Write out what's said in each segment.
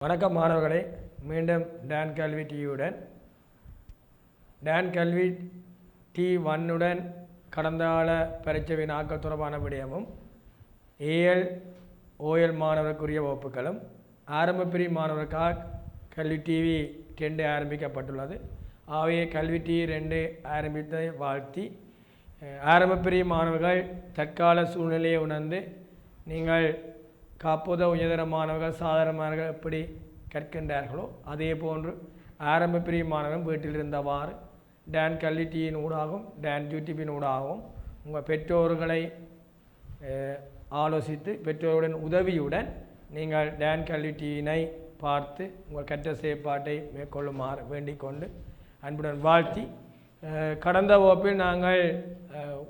வணக்கம் மாணவர்களே, மீண்டும் டான் கல்வி டியுடன் டான் கல்வி T1 கடந்த கால பரீட்சை வினாக்கள் தொடர்பான விடயமும் ஏஎல் ஓஎல் மாணவருக்குரிய வகுப்புகளும் ஆரம்ப பிரிவு மாணவருக்காக கல்வி டிவி 2 ஆரம்பிக்கப்பட்டுள்ளது. ஆகவே கல்வி T2 ஆரம்பித்ததை வாழ்த்தி ஆரம்ப பிரிவு மாணவர்கள் தற்கால சூழ்நிலையை உணர்ந்து நீங்கள் காப்போத உயர்தர மாணவர்கள் சாதாரண மாணவர்கள் எப்படி கற்கின்றார்களோ அதே போன்று ஆரம்ப பிரிவு மாணவர்கள் வீட்டில் இருந்தவாறு டான் கல்வி டியின் ஊடாகவும் டான் யூடியூபின் ஊடாகவும் உங்கள் பெற்றோர்களை ஆலோசித்து பெற்றோருடன் உதவியுடன் நீங்கள் டான் கல்வி டியினை பார்த்து உங்கள் கற்ற செயற்பாட்டை மேற்கொள்ளுமாறு வேண்டிக் கொண்டு அன்புடன் வாழ்த்தி கடந்த வகுப்பில் நாங்கள்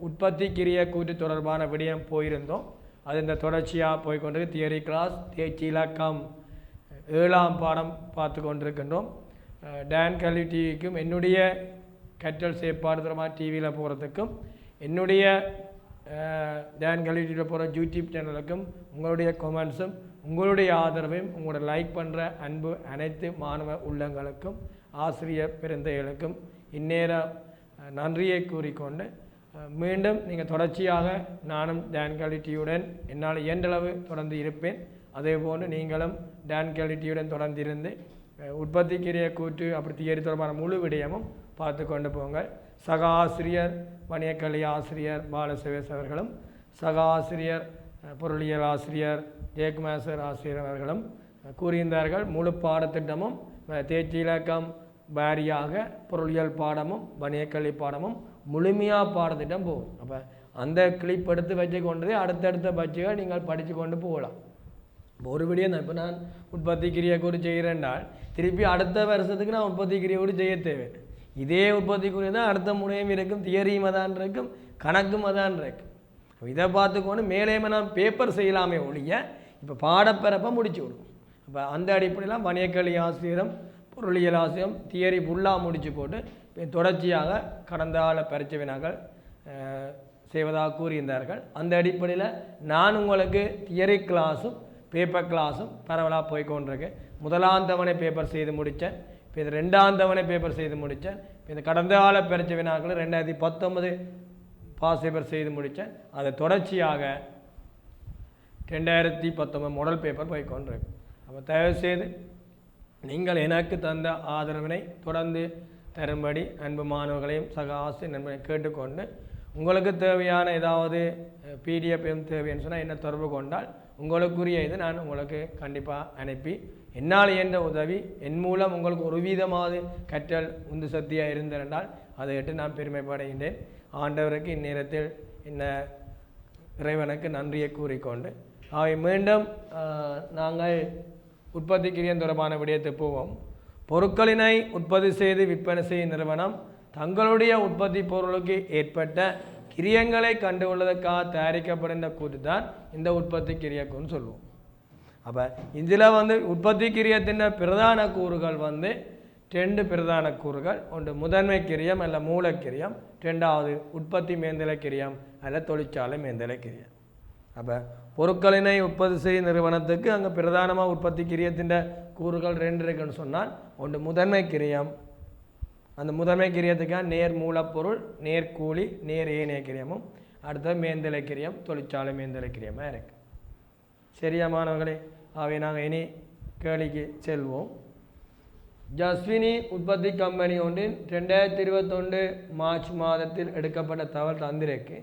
உற்பத்திக்கிரிய கூற்று தொடர்பான விடயம் போயிருந்தோம். அது இந்த தொடர்ச்சியாக போய்கொண்டு தியரி கிளாஸ் தேர்ச்சி இலக்கம் 7ஆம் பாடம் பார்த்து கொண்டிருக்கின்றோம். டான் கல்வி டிவிக்கும் என்னுடைய கற்றல் செயற்பாடு தொடர்பாக டிவியில் போகிறதுக்கும் என்னுடைய டான் கல்வி டிவியில் போகிற யூடியூப் சேனலுக்கும் உங்களுடைய கமெண்ட்ஸும் உங்களுடைய ஆதரவையும் உங்களோட லைக் பண்ணுற அன்பு அனைத்து மாணவ உள்ளங்களுக்கும் ஆசிரியர் பெருந்தைகளுக்கும் இந்நேரம் நன்றியை கூறிக்கொண்டு மீண்டும் நீங்கள் தொடர்ச்சியாக நானும் டான் கல்வி டிவியுடன் என்னால் இயன்றளவு தொடர்ந்து இருப்பேன். அதே போன்று நீங்களும் டான் கல்வி டிவியுடன் தொடர்ந்து இருந்து உற்பத்திக்கிரிய கூற்று அப்படி தியரி தொடர்பான முழு விடயமும் பார்த்து கொண்டு போங்கள். சக ஆசிரியர் வணிகக்கல்வி ஆசிரியர் பாலசிவேஸ் அவர்களும் சக ஆசிரியர் பொருளியல் ஆசிரியர் ஜெயக்குமார் ஆசிரியர் அவர்களும் கூறியிருந்தார்கள். முழு பாடத்திட்டமும் தேர்ச்சி இலக்கம் வாரியாக பொருளியல் பாடமும் வணிகக்கல்வி பாடமும் முழுமையாக பாடத்திட்டம் போகும். அப்போ அந்த கிளிப் எடுத்து வச்சு கொண்டு அடுத்தடுத்த பட்சிகள் நீங்கள் படித்து கொண்டு போகலாம். ஒரு விடியம் தான் இப்போ நான் உற்பத்திக்கிரியை கூட செய்கிறேன்னால் திருப்பி அடுத்த வருஷத்துக்கு நான் உற்பத்திக்கிரியை கூட செய்ய தேவை. இதே உற்பத்திக்குரிய தான் அடுத்த முனையும் இருக்கும், தியரியும் அதான் இருக்கும், கணக்கும் அதான் இருக்கும். இதை பார்த்துக்கொண்டு மேலேயுமே நான் பேப்பர் செய்யலாமே ஒழிய இப்போ பாடப்பரப்பை முடிச்சு விடுவோம். அப்போ அந்த அடிப்படையில் வணிகக்கல்வி ஆசிரியரும் பொருளியல் ஆசிரியம் தியரி ஃபுல்லாக முடித்து போட்டு தொடர்ச்சியாக கடந்த கால பரீட்சை வினாக்கள் செய்வதாக கூறியிருந்தார்கள். அந்த அடிப்படையில் நான் உங்களுக்கு தியரி கிளாஸும் பேப்பர் கிளாஸும் பரவலாக போய்கொண்டிருக்கேன். முதலாம் தவணை பேப்பர் செய்து முடித்தேன். இப்போ இது 2ஆம் தவணை பேப்பர் செய்து முடித்தேன். இப்போ இந்த கடந்த கால பரீட்சை வினாக்கள் 2019 பாஸ் பேப்பர் செய்து முடித்தேன். அதை தொடர்ச்சியாக 2019 மாடல் பேப்பர் போய்கொண்டிருக்கு. அப்போ தயவுசெய்து நீங்கள் எனக்கு தந்த ஆதரவினை தொடர்ந்து தரும்படி அன்பு மாணவர்களையும் சக ஆசிரியர் நண்பனை கேட்டுக்கொண்டு உங்களுக்கு தேவையான ஏதாவது பிடிஎஃப் தேவைன்னு சொன்னால் என்ன தொடர்பு கொண்டால் உங்களுக்குரிய இது நான் உங்களுக்கு கண்டிப்பாக அனுப்பி என்னால் இயன்ற உதவி என் மூலம் உங்களுக்கு ஒரு வீதமாவது கற்றல் உந்து சக்தியாக இருந்திருந்தால் அதை விட்டு நான் பெருமைப்படைகின்றேன். ஆண்டவருக்கு இந்நேரத்தில் இந்த இறைவனுக்கு நன்றியை கூறிக்கொண்டு அவை மீண்டும் நாங்கள் உற்பத்திக்கிரியம் தொடர்பான விடயத்தை போவோம். பொருட்களினை உற்பத்தி செய்து விற்பனை செய்யும் நிறுவனம் தங்களுடைய உற்பத்தி பொருளுக்கு ஏற்பட்ட கிரியங்களை கண்டுகொள்வதற்காக தயாரிக்கப்படுகின்ற கூற்று தான் இந்த உற்பத்தி கிரியக்குன்னு சொல்லுவோம். அப்போ இதில் உற்பத்தி கிரியத்தின் பிரதான கூறுகள் 2 பிரதான கூறுகள். ஒன்று முதன்மை கிரியம் அல்ல மூலக்கிரியம், 2வது உற்பத்தி மேந்தலை கிரியம் அல்ல தொழிற்சாலை மேந்தலை கிரியம். அப்போ பொருட்களினை உற்பத்தி செய்யும் நிறுவனத்துக்கு அங்கே பிரதானமாக உற்பத்தி கிரியத்தின் கூறுகள் 2 இருக்குன்னு சொன்னால் ஒன்று முதன்மை கிரியம், அந்த முதன்மை கிரியத்துக்காக நேர் மூலப்பொருள், நேர் கூலி, நேர் ஏனைய கிரியமும், அடுத்தது மேந்தலை கிரியம், தொழிற்சாலை மேந்தலை கிரியமாக இருக்கு. சரியா மாணவர்களே? அவை நாங்கள் இனி கேள்விக்கு செல்வோம். ஜஸ்வினி உற்பத்தி கம்பெனி ஒன்றின் 2021 மார்ச் மாதத்தில் எடுக்கப்பட்ட தகவல் தந்திருக்கு.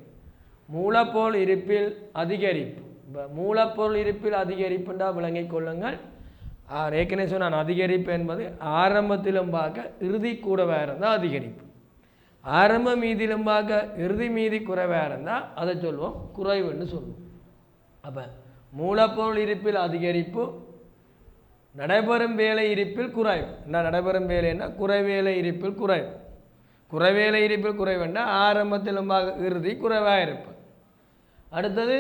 மூலப்பொருள் இருப்பில் அதிகரிப்பு. இப்போ மூலப்பொருள் இருப்பில் அதிகரிப்புண்டா விளங்கிக் கொள்ளுங்கள். ஏற்கனவே சொன்னால் அதிகரிப்பு என்பது ஆரம்பத்திலும் பார்க்க இறுதி கூடவாக இருந்தால் அதிகரிப்பு, ஆரம்ப மீதிலும் பார்க்க இறுதி மீதி குறைவாக இருந்தால் அதை சொல்லுவோம் குறைவுன்னு சொல்லுவோம். அப்போ மூலப்பொருள் இருப்பில் அதிகரிப்பு, நடைபெறும் வேலை இருப்பில் குறைவு. என்ன நடைபெறும் வேலைன்னா குறைவேலை இருப்பில் குறைவு, குறைவேலை இருப்பில் குறைவுன்னா ஆரம்பத்திலும் பார்க்க இறுதி குறைவாக இருப்பு. அடுத்தது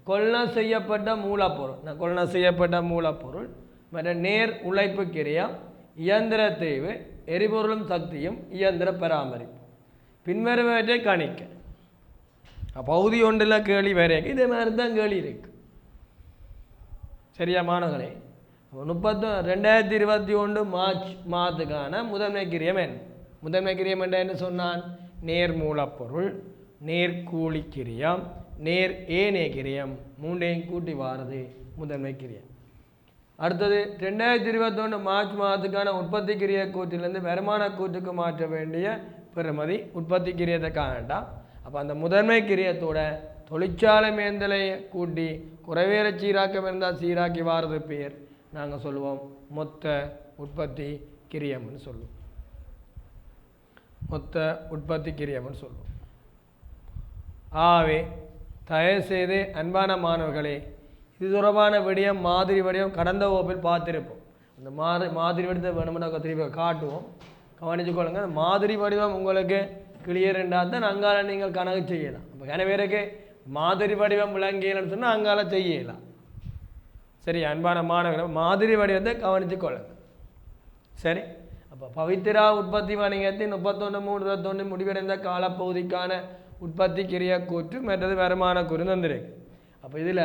கொள்ளைம் செய்யப்பட்ட மூலப்பொருள். கொள்ளைம் செய்யப்பட்ட மூலப்பொருள் மற்ற நேர் உழைப்பு கிரியம், இயந்திர தேய்வு, எரிபொருளும் சக்தியும், இயந்திர பராமரிப்பு. பின்வருவற்றை கணிக்க. பகுதி ஒன்றில் கேள்வி வேறு இதே மாதிரி தான் கேள்வி இருக்கு. சரியா மாணவர்களே? 2021 மார்ச் மாதத்துக்கான முதன்மை கிரியம் என்ன? முதன்மை கிரியம் என்ன சொன்னான்? நேர் மூலப்பொருள், நேர்கூலி கிரியம், நேர் ஏனைய கிரியம், மூன்றையும் கூட்டி வாரது முதன்மை கிரியம். அடுத்தது 2021 மார்ச் மாதத்துக்கான உற்பத்தி கிரிய கூற்றிலிருந்து வருமான கூற்றுக்கு மாற்ற வேண்டிய பெறுமதி உற்பத்தி கிரியத்தை காணட்டாம். அப்போ அந்த முதன்மை கிரியத்தோட தொழிற்சாலை மேந்தலையை கூட்டி குறைவேற சீராக்கம் இருந்தால் சீராக்கி வாரது பேர் நாங்கள் சொல்லுவோம் மொத்த உற்பத்தி கிரியம்னு சொல்லுவோம். மொத்த உற்பத்தி கிரியம்னு சொல்லுவோம். ஆகவே தயவுசெய்து அன்பான மாணவர்களே, இது தொடர்பான விடயம் மாதிரி வடிவம் கடந்த வகுப்பில் பார்த்துருப்போம். அந்த மாதிரி வடிவத்தை வேணும்னா திருப்பி காட்டுவோம், கவனித்து கொள்ளுங்கள். அந்த மாதிரி வடிவம் உங்களுக்கு கிளியர் என்றால் தான் அங்கால நீங்கள் கணக்கு செய்யலாம். இப்போ கனவேருக்கு மாதிரி வடிவம் விளங்கியலன்னு சொன்னால் அங்கால செய்யலாம். சரி அன்பான மாணவர்கள், மாதிரி வடிவத்தை கவனித்து கொள்ளுங்கள். சரி, அப்போ பவித்ரா உற்பத்தி வணிகத்தின் 31/3/21 முடிவடைந்த காலப்பகுதிக்கான உற்பத்தி கிரியா கூற்று மற்றது வருமான கூறு தந்திருக்கு. அப்போ இதில்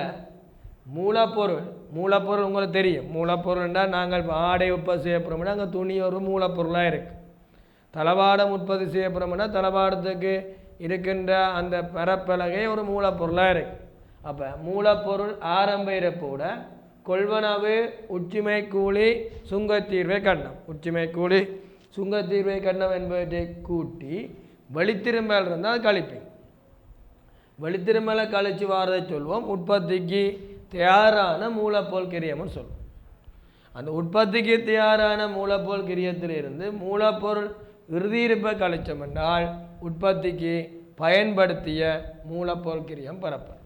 மூலப்பொருள் உங்களுக்கு தெரியும். மூலப்பொருள் என்றால் நாங்கள் ஆடை உற்பத்தி செய்யப்படுறோம்னா அங்கே துணி ஒரு மூலப்பொருளாக இருக்குது. தளவாடம் உற்பத்தி செய்யப்படுறோம்னா தளவாடத்துக்கு இருக்கின்ற அந்த பரப்பலகை ஒரு மூலப்பொருளாக இருக்குது. அப்போ மூலப்பொருள் ஆரம்ப இருப்போட கொள்வனவு உச்சிமை கூலி சுங்கத்தீர்வை கண்டம், உச்சிமை கூலி சுங்கத்தீர்வை கண்டம் என்பதை கூட்டி வெளித்திரும்பல் இருந்தால் கழிப்பேன். வெளித்திரும்பலை கழிச்சு வாரதை சொல்வோம் உற்பத்திக்கு தயாரான மூலப்பொருள் கிரியம்னு சொல்லுவோம். அந்த உற்பத்திக்கு தயாரான மூலப்பொருள் கிரியத்திலிருந்து மூலப்பொருள் இறுதியிருப்பை கழிச்சோம் என்றால் உற்பத்திக்கு பயன்படுத்திய மூலப்பொருள் கிரியம் பெறப்படும்.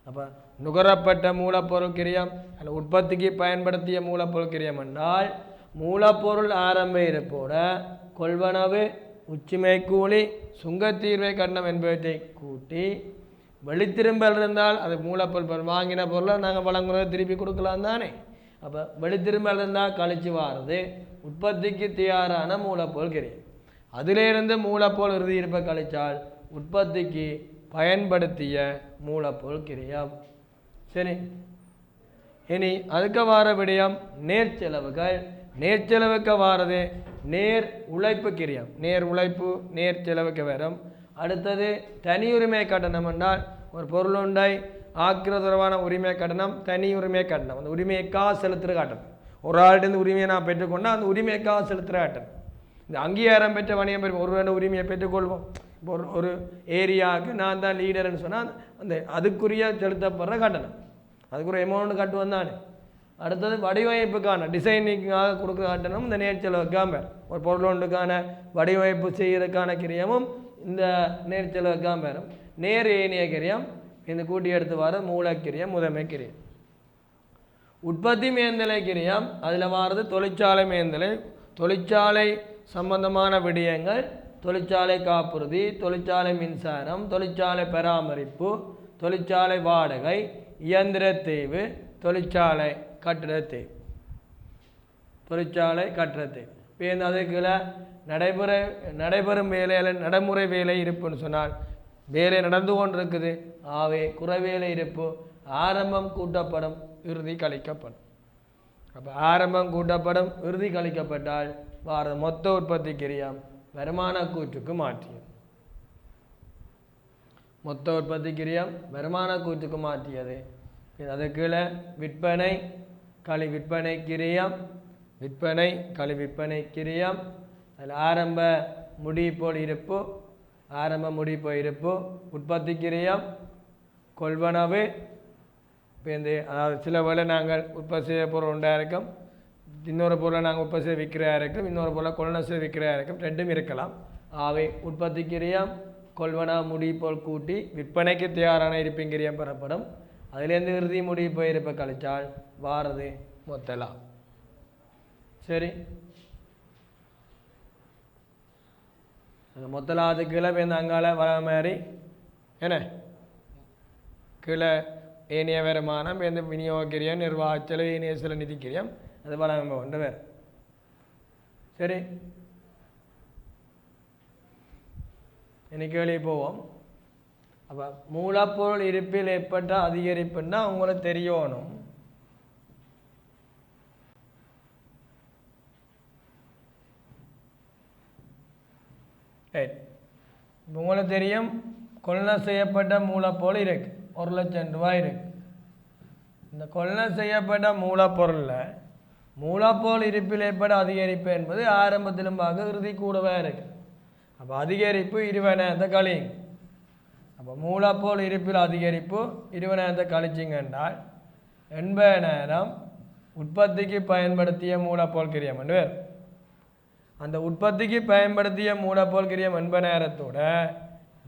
அப்போ நுகரப்பட்ட மூலப்பொருள் கிரியம் அல்ல உற்பத்திக்கு பயன்படுத்திய மூலப்பொருள் கிரியம் என்றால் மூலப்பொருள் ஆரம்ப இருப்போட கொள்வனவு உச்சிமை கூலி சுங்கத்தீர்வை கண்டம் என்பவற்றை கூட்டி வெளித்திரும்பல் இருந்தால் அது மூலப்பொருள் வாங்கின பொருளை நாங்கள் வழங்குறதை திருப்பி கொடுக்கலாம் தானே. அப்போ வெளித்திரும்பல் இருந்தால் கழிச்சு வாரது உற்பத்திக்கு தயாரான மூலப்பொருள் கிரியம். அதிலிருந்து மூலப்பொருள் இறுதி இருப்பை கழித்தால் உற்பத்திக்கு பயன்படுத்திய மூலப்பொருள் கிரியம். சரி, இனி அதுக்கு வார விடயம் நேர்ச்செலவுகள். நேர்ச்செலவுக்கு வாரது நேர் உழைப்பு கிரியம். நேர் உழைப்பு நேர் செலவுக்கு வரும். அடுத்தது தனி உரிமை கட்டணம் என்றால் ஒரு பொருள் ஒன்றை ஆக்கிறது தொடர்பான உரிமை கட்டணம் தனி உரிமை கட்டணம். அந்த உரிமைக்காக செலுத்துகிற கட்டணம். ஒரு ஆள்கிட்ட உரிமையை நான் பெற்றுக்கொண்டால் அந்த உரிமைக்காக செலுத்துகிற கட்டணம். இந்த அங்கீகாரம் பெற்ற வணிகம் பெறும் ஒரு வேண்ட உரிமையை பெற்றுக்கொள்வோம். இப்போ ஒரு ஏரியாவுக்கு நான் தான் லீடர்னு சொன்னால் அந்த அதுக்குரிய செலுத்தப்படுற கட்டணம், அதுக்குரிய அமௌண்ட் கட்டுவோம் தானே. அடுத்தது வடிவமைப்புக்கான டிசைனிங்காக கொடுக்குற கட்டணம் இந்த நேர்ச்செலவுக்காக. ஒரு பொருள் ஒன்றுக்கான வடிவமைப்பு செய்கிறதுக்கான கிரியமும் இந்த நேர்ச்செலவுக்காக பெறும். நேர் ஏனைய கிரியம் இந்த கூட்டி எடுத்து வர மூலக்கிரியம் முதன்மை கிரியம். உற்பத்தி மேந்தலை கிரியம் அதில் வாரது தொழிற்சாலை மேந்தலை. தொழிற்சாலை சம்பந்தமான விடயங்கள் தொழிற்சாலை காப்புறுதி, தொழிற்சாலை மின்சாரம், தொழிற்சாலை பராமரிப்பு, தொழிற்சாலை வாடகை, இயந்திர தேய்வு, தொழிற்சாலை கட்டிட தேய்வு. தொழிற்சாலை கட்டிட தேய்வு இப்போ அதுக்குள்ள நடைபெறும் வேலையில் நடைமுறை வேலை இருப்புன்னு சொன்னால் வேலை நடந்து கொண்டிருக்குது. ஆவே குறைவேலை இருப்பு ஆரம்பம் கூட்டப்படும் இறுதி கழிக்கப்படும். அப்போ ஆரம்பம் கூட்டப்படும் இறுதி கழிக்கப்பட்டால் வார மொத்த உற்பத்தி கிரியம் வருமான கூற்றுக்கு மாற்றியது. மொத்த உற்பத்தி கிரியம் வருமான கூற்றுக்கு மாற்றியது. அது கீழே விற்பனை களி விற்பனை கிரியம், விற்பனை களி விற்பனை கிரியம், அதில் ஆரம்ப முடிப்போல் இருப்பு, ஆரம்ப முடிப்போ இருப்பு, உற்பத்தி கிரியம், கொள்வனவு. இப்போ இந்த அதாவது சில வேளை நாங்கள் உற்பத்தி செய்ய பொருள் உண்டாக இருக்கும், இன்னொரு பொருளை நாங்கள் உற்பத்தி செய்ய விற்கிறதா இருக்கும், இன்னொரு பொருளை கொள்வன செய்ய விற்கிறதா இருக்கும், ரெண்டும் இருக்கலாம். ஆகவே உற்பத்தி கிரியம் கொள்வன முடிப்போல் கூட்டி விற்பனைக்கு தயாரான இருப்பின் கிரியம் பெறப்படும். அதிலேருந்து இறுதி முடிப்போ இருப்பை கழிச்சால் வாரது மொத்தலா. சரி, அந்த மொத்தலாது கீழே பேருந்து அங்கால வர மாதிரி என்ன கீழே ஏனைய வருமானம் பேருந்து விநியோக கிரியம், நிர்வாக செலவு, ஏனைய சில நிதி கிரியம், அது வளம் கொண்டு வேறு. சரி, இன்னைக்கு வெளியே போவோம். அப்போ மூலப்பொருள் இருப்பில் ஏற்பட்ட அதிகரிப்புன்னா உங்களுக்கு தெரியணும். ரைட். இப்போ உங்களுக்கு தெரியும் கொள்கை செய்யப்பட்ட மூலப்பொருள் இருக்குது, 1,00,000 ரூபாய் இருக்குது. இந்த கொள்கை செய்யப்பட்ட மூலப்பொருளில் மூலப்பொருள் இருப்பில் ஏற்பட அதிகரிப்பு என்பது ஆரம்பத்திலும் பார்க்க இறுதி கூடவே இருக்குது. அப்போ அதிகரிப்பு 20,000 கழிங்க. அப்போ மூலப்பொருள் இருப்பில் அதிகரிப்பு 20,000 கழிச்சிங்க என்றால் 80,000 உற்பத்திக்கு பயன்படுத்திய மூலப்பொருள் கிரியம் என்று வேறு. அந்த உற்பத்திக்கு பயன்படுத்திய மூலப்பொருள் கிரியம் 80,000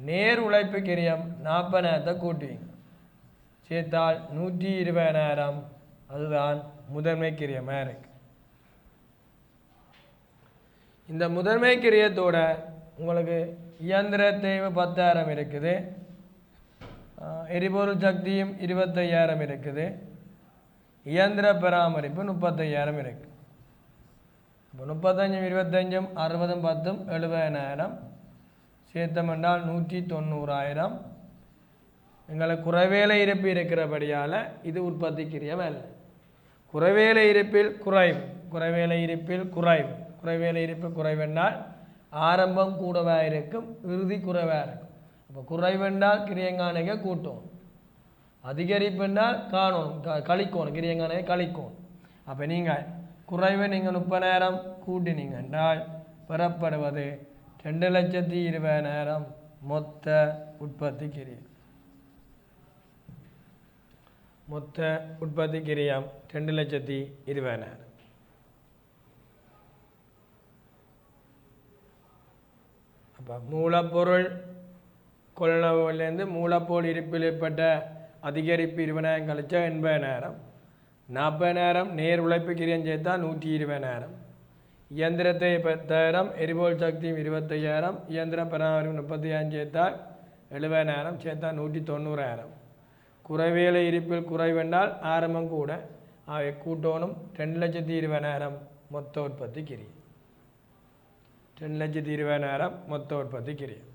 நேர் உழைப்பு கிரியம் 40,000 கூட்டுவீங்க, சேர்த்தால் 120,000. அதுதான் முதன்மை கிரியமாக இருக்கு. இந்த முதன்மை கிரியத்தோட உங்களுக்கு இயந்திர தேவை 10,000 இருக்குது, எரிபொருள் சக்தியும் 25,000 இருக்குது, இயந்திர பராமரிப்பு 35,000 இருக்குது. இப்போ 35 25 60 10 70,000 சேர்த்தம் என்றால் 190,000. எங்களுக்கு குறைவேலை இருப்பு இருக்கிறபடியால் இது உற்பத்திக்குரிய வேலை. குறைவேலை இருப்பில் குறைவு, குறைவேலை இருப்பில் குறைவு, குறைவேலை இருப்பு குறைவென்றால் ஆரம்பம் கூடவாக இருக்கும், இறுதி குறைவாக இருக்கும். அப்போ குறைவென்றால் கிரியங்கானைக கூட்டும், அதிகரிப்புன்றால் காணும் கழிக்கணும், கிரியங்கானைக கழிக்கணும். அப்போ நீங்கள் குறைவை நீங்கள் 30,000 கூட்டினீங்க என்றால் பெறப்படுவது 2,20,000 மொத்த உற்பத்தி கிரியம். மொத்த உற்பத்தி கிரியம் 2,20,000. அப்போ மூலப்பொருள் கொள்ளவிலேருந்து மூலப்பொருள் இருப்பில் ஏற்பட்ட அதிகரிப்பு 20,000 கழிச்சா 80,000. 40,000 நேர் உழைப்பு கிரியம் சேர்த்தா 120,000. இயந்திரத்தை 10,000, எரிபொருள் சக்தியும் 25,000, இயந்திர பராமரிப்பு 35 சேர்த்தால் 70,000, சேர்த்தா 190,000. குறைவேலை இருப்பில் குறைவென்றால் ஆரம்பம் கூட, அவை கூட்டோனும் 2,20,000 மொத்த உற்பத்தி கிரியம். 2,20,000 மொத்த உற்பத்தி கிரியம்.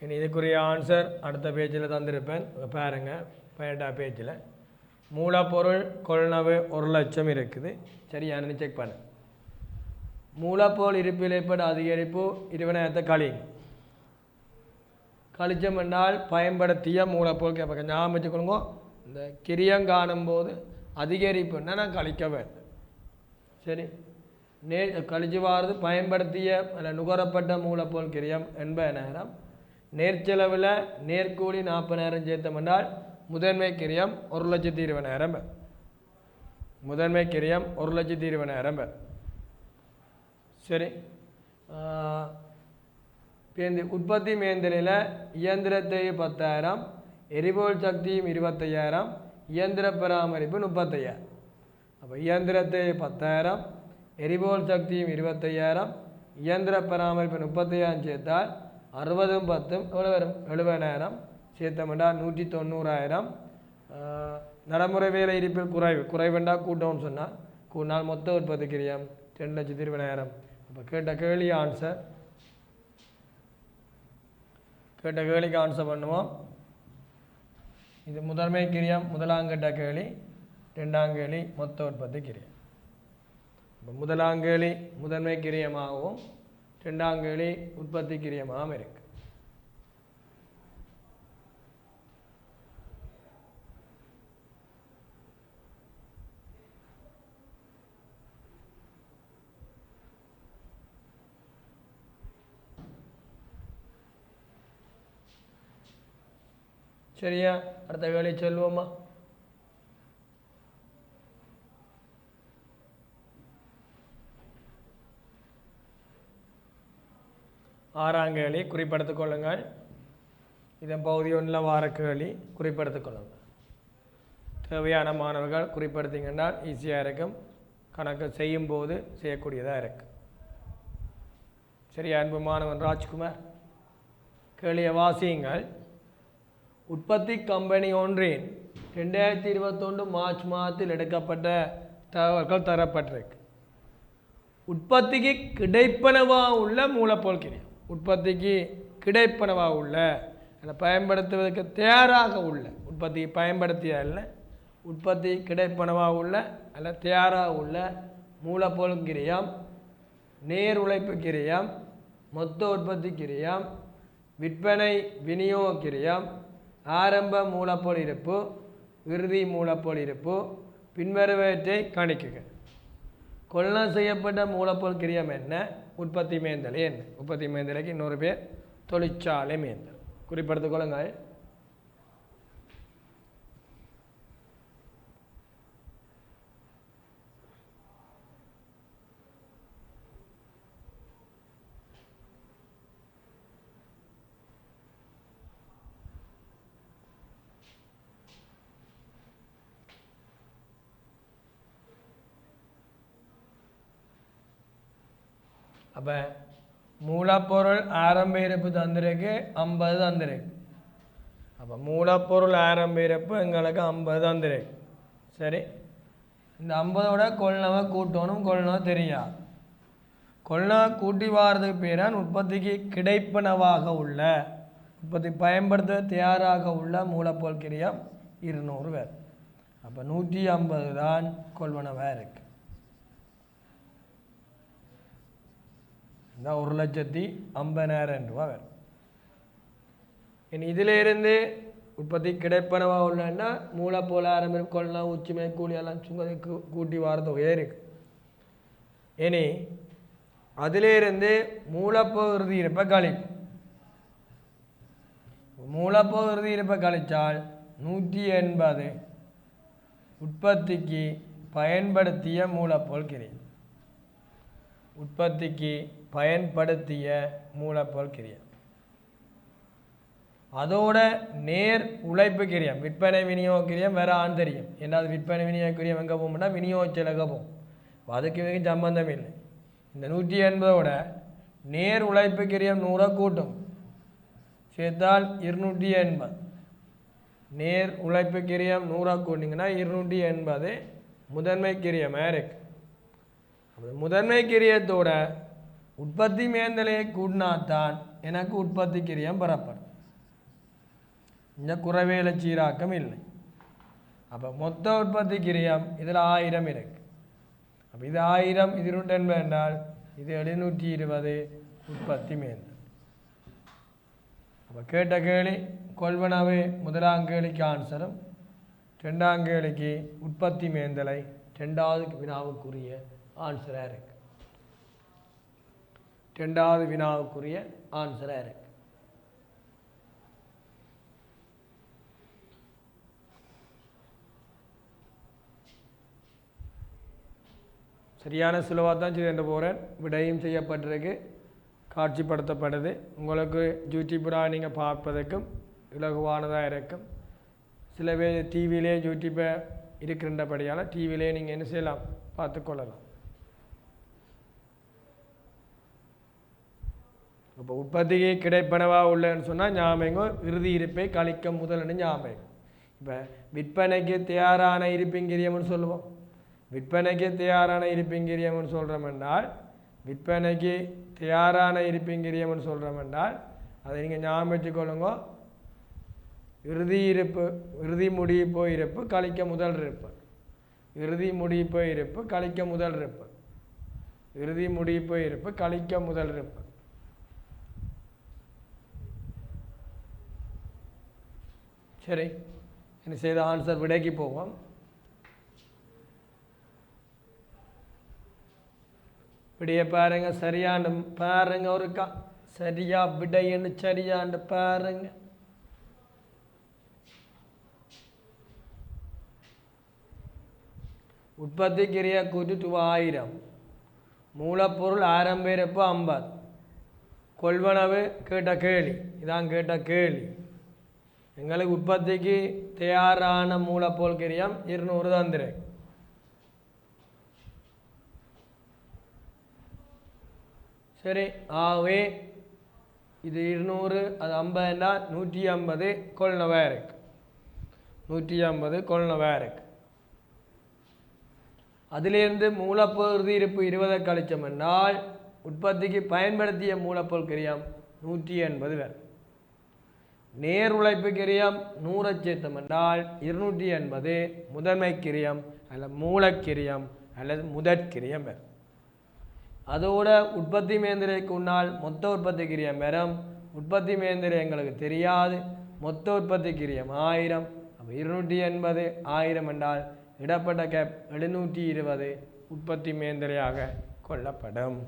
இனி இதுக்குரிய ஆன்சர் அடுத்த பேஜில் தந்திருப்பேன், பாருங்கள். 18ஆம் பேஜில் மூலப்பொருள் கொள்னவு 1,00,000 இருக்குது, சரியானு செக் பண்ணு. மூலப்பொருள் இருப்பில் ஏற்பட அதிகரிப்பு 20,000 கழிச்சம் என்றால் பயன்படுத்திய மூலப்பொருள் கேட்பாங்க. ஞாபகம் வச்சுக்கொள்ளுங்க, இந்த கிரியம் காணும் போது அதிகரிப்புன்னா நான் கழிக்க வேண்டும். சரி, கழிச்சு வாரது பயன்படுத்திய நுகரப்பட்ட மூலப்பொருள் கிரியம் 80,000, நேர்ச்செலவில் நேர்கூலி 40,000 சேர்த்தம் என்றால் முதன்மை கிரியம் 1,20,000. முதன்மை கிரியம் 1,20,000. சரி, உற்பத்தி மேந்தலில் இயந்திரத்தை 10,000, எரிபொருள் சக்தியும் 25,000, இயந்திர பராமரிப்பு 35,000. அப்போ இயந்திரத்தை 10,000, எரிபொருள் சக்தியும் 25,000, இயந்திர பராமரிப்பு 35,000 சேர்த்தால் 60 10 எவ்வளோ வரும்? 70,000. சேர்த்தமெண்டா 190,000. நடைமுறை வேலை இருப்பில் குறைவெண்டா கூட்டம்னு சொன்னால் கூட்டினால் மொத்த உற்பத்தி கிரியம் 2,20,000. அப்போ கேட்ட கேள்வி ஆன்சர், கேட்ட கேள்விக்கு ஆன்சர் பண்ணுவோம். இது முதன்மை கிரியம் முதலாம் கேட்ட கேள்வி, 2ஆம் கேள்வி மொத்த உற்பத்தி கிரியம். இப்போ முதலாம் கேள்வி முதன்மை கிரியமாகவும் 2ஆம் கேள்வி உற்பத்தி கிரியமாகவும் இருக்கு. சரியா, அடுத்த கேள்வி சொல்லுவோமா? ஆறாம் கேள்வி குறிப்பெடுத்துக் கொள்ளுங்கள். இதன் பகுதி 1 வார கேள்வி குறிப்பெடுத்துக் கொள்ளுங்கள். தேவையான மாணவர்கள் குறிப்பெடுத்தீங்கன்னா ஈஸியாக இருக்கும், கணக்கு செய்யும் போது செய்யக்கூடியதாக இருக்கு. சரியா அன்பு மாணவன் ராஜ்குமார், கேள்வியை வாசியுங்கள். உற்பத்தி கம்பெனி ஒன்றின் 2021 மார்ச் மாதத்தில் எடுக்கப்பட்ட தகவல்கள் தரப்பட்டிருக்கு. உற்பத்திக்கு கிடைப்பனவாக உள்ள மூலப்பொருள் கிரியம், உற்பத்திக்கு கிடைப்பனவாக உள்ள பயன்படுத்துவதற்கு தயாராக உள்ள, உற்பத்திக்கு பயன்படுத்திய இல்லை உற்பத்தி கிடைப்பனவாக உள்ள அல்ல தயாராக உள்ள மூலப்பொருள் கிரியம், நேர் உழைப்பு கிரியம், மொத்த உற்பத்தி கிரியம், விற்பனை விநியோக கிரியம், ஆரம்ப மூலப்பொருள் இருப்பு, இறுதி மூலப்பொருள் இருப்பு, பின்வருவற்றை கணிக்குக. கொள்ளுதல் செய்யப்பட்ட மூலப்பொருள் கிரியம் என்ன? உற்பத்தி மேந்தலை என்ன? உற்பத்தி மேந்தலைக்கு இன்னொரு பேர் தொழிற்சாலை மேந்தல். குறிப்பிடுத்திக் கொள்ளுங்கள். அப்போ மூலப்பொருள் ஆரம்ப இருப்பு தந்திருக்கு 50 தந்திருக்கு. அப்போ மூலப்பொருள் ஆரம்ப இருப்பு எங்களுக்கு 50 தந்திருக்கு. சரி, இந்த 50ஓட கொள்ளுனவை கூட்டணும். கொள்ளுனவை தெரியாது. கொள்ளுனவை கூட்டி வாரதுக்கு பேரான் உற்பத்திக்கு கிடைப்பனவாக உள்ள, உற்பத்தி பயன்படுத்த தயாராக உள்ள மூலப்பொருள் கிரியம் 200 பேர். அப்போ 150 தான் கொள்வனவாக இருக்குது. இந்த 1,50,000 ரூபா வரும். இனி இதிலிருந்து உற்பத்தி கிடைப்பனவா உள்ளன்னா மூலப்பொருள் ஆரம்பம் கொள்ளலாம், உச்சிமை கூலி எல்லாம் சும்மா கூட்டி வார தொகையே இருக்கு. இனி அதிலிருந்து மூலப்பொருள் இறுதி இருப்பை கழிக்கும். மூலப்பொருள் இறுதி இருப்பை கழித்தால் 180 உற்பத்திக்கு பயன்படுத்திய மூலப்பொருள் கிரியம். உற்பத்திக்கு பயன்படுத்திய மூலப்பொருள் கிரியம். அதோட நேர் உழைப்பு கிரியம், விற்பனை விநியோக கிரியம் வேற ஆந்தரியம். ஏன்னா விற்பனை விநியோக கிரியம் எங்கே போகும்னா விநியோக செலவு போகும். அதுக்கு இதுக்கு சம்பந்தம் இல்லை. இந்த 180ஓட நேர் உழைப்பு கிரியம் 100 கூட்டும், சேர்த்தால் 280. நேர் உழைப்பு கிரியம் 100 கூட்டிங்கன்னா 280 முதன்மை கிரியமாக இருக்கு. முதன்மை கிரியத்தோட உற்பத்தி மேந்தலையை கூட்டினாத்தான் எனக்கு உற்பத்தி கிரியம் பெறப்படும். இந்த குறைவேல சீராக்கம் இல்லை. அப்போ மொத்த உற்பத்தி கிரியம் இதில் 1000 இருக்கு. அப்போ இது 1000, இது 280 என்றால் இது 720 உற்பத்தி மேந்தல். அப்போ கேட்ட கேள்வி கொள்வனவு முதலாம் கேள்விக்கு ஆன்சரும், 2ஆம் கேள்விக்கு உற்பத்தி மேந்தலை 2வது வினாவுக்குரிய ஆன்சராக இருக்கு. 2வது வினாவுக்குரிய ஆன்சராக இருக்கு. சரியான சுலவாக தான் செய்து போகிறேன். விடையும் செய்யப்பட்டிருக்கு, காட்சிப்படுத்தப்படுது. உங்களுக்கு யூடியூபராக நீங்கள் பார்ப்பதற்கும் இலகுவானதாக இருக்கும். சில பேர் டிவியிலே யூடியூப்பை இருக்கின்றபடியால் டிவியிலே நீங்கள் என்ன செய்யலாம், பார்த்துக்கொள்ளலாம். இப்போ உற்பத்திக்கு கிடைப்பனவாக உள்ளன்னு சொன்னால் ஞாபகம் இறுதி இருப்பை கழிக்க முதல்னு ஞாபகம். இப்போ விற்பனைக்கு தயாரான இருப்பிங்கிரியம்னு சொல்லுவோம். விற்பனைக்கு தயாரான இருப்பிங்கிரியம்னு சொல்கிறோம் என்றால், விற்பனைக்கு தயாரான இருப்பிங்கிரியம்னு சொல்கிறோம் என்றால் அதை நீங்கள் ஞாபகம் வச்சுக்கொள்ளுங்க. இறுதி இருப்பு, இறுதி முடிப்போ இருப்பு கழிக்க முதல் இருப்பு, இறுதி முடிப்போ இருப்பு கழிக்க முதல் இருப்பு, இறுதி முடிப்போ இருப்பு கழிக்க முதல் இருப்பு. சரி, என்ன செய்த ஆன்சர் விடைக்கு போவோம். விடைய பாருங்க, சரியாண்டு பாருங்க, ஒருக்கா சரியா விடைன்னு சரியாண்டு பாருங்க. உற்பத்தி கிரியா கூட்டு 1000, மூலப்பொருள் ஆரம்ப இருப்பு 50, கொள்வனவு கேட்ட கேள்வி, இதான் கேட்ட கேள்வி. எங்களுக்கு உற்பத்திக்கு தயாரான மூலப்பொருள் கிரியம் 200 தந்துரு. சரி, ஆகவே இது 200, அது 50ன்னா 150 கொள்ளுனவாக இருக்கு. 150 கொள்ளுனவாக இருக்கு. அதிலிருந்து மூலப்பொருள் இருப்பு 20 கழிச்சோம் என்றால் உற்பத்திக்கு பயன்படுத்திய மூலப்பொருள் கிரியம் 180 வேறு. நேர் உழைப்பு கிரியம் 100 சேர்த்தம் என்றால் 280 முதன்மை கிரியம் அல்லது மூலக்கிரியம் அல்லது முதற்கிரியம் வரும். அதோட உற்பத்தி மேந்திரைக்கு உன்னால் மொத்த உற்பத்தி கிரியம் வரும். உற்பத்தி மேந்திரை எங்களுக்கு தெரியாது. மொத்த உற்பத்தி கிரியம் 1000. அப்போ 280 1000 என்றால் இடப்பட்ட கேப் 720 உற்பத்தி மேந்திரையாக கொள்ளப்படும்.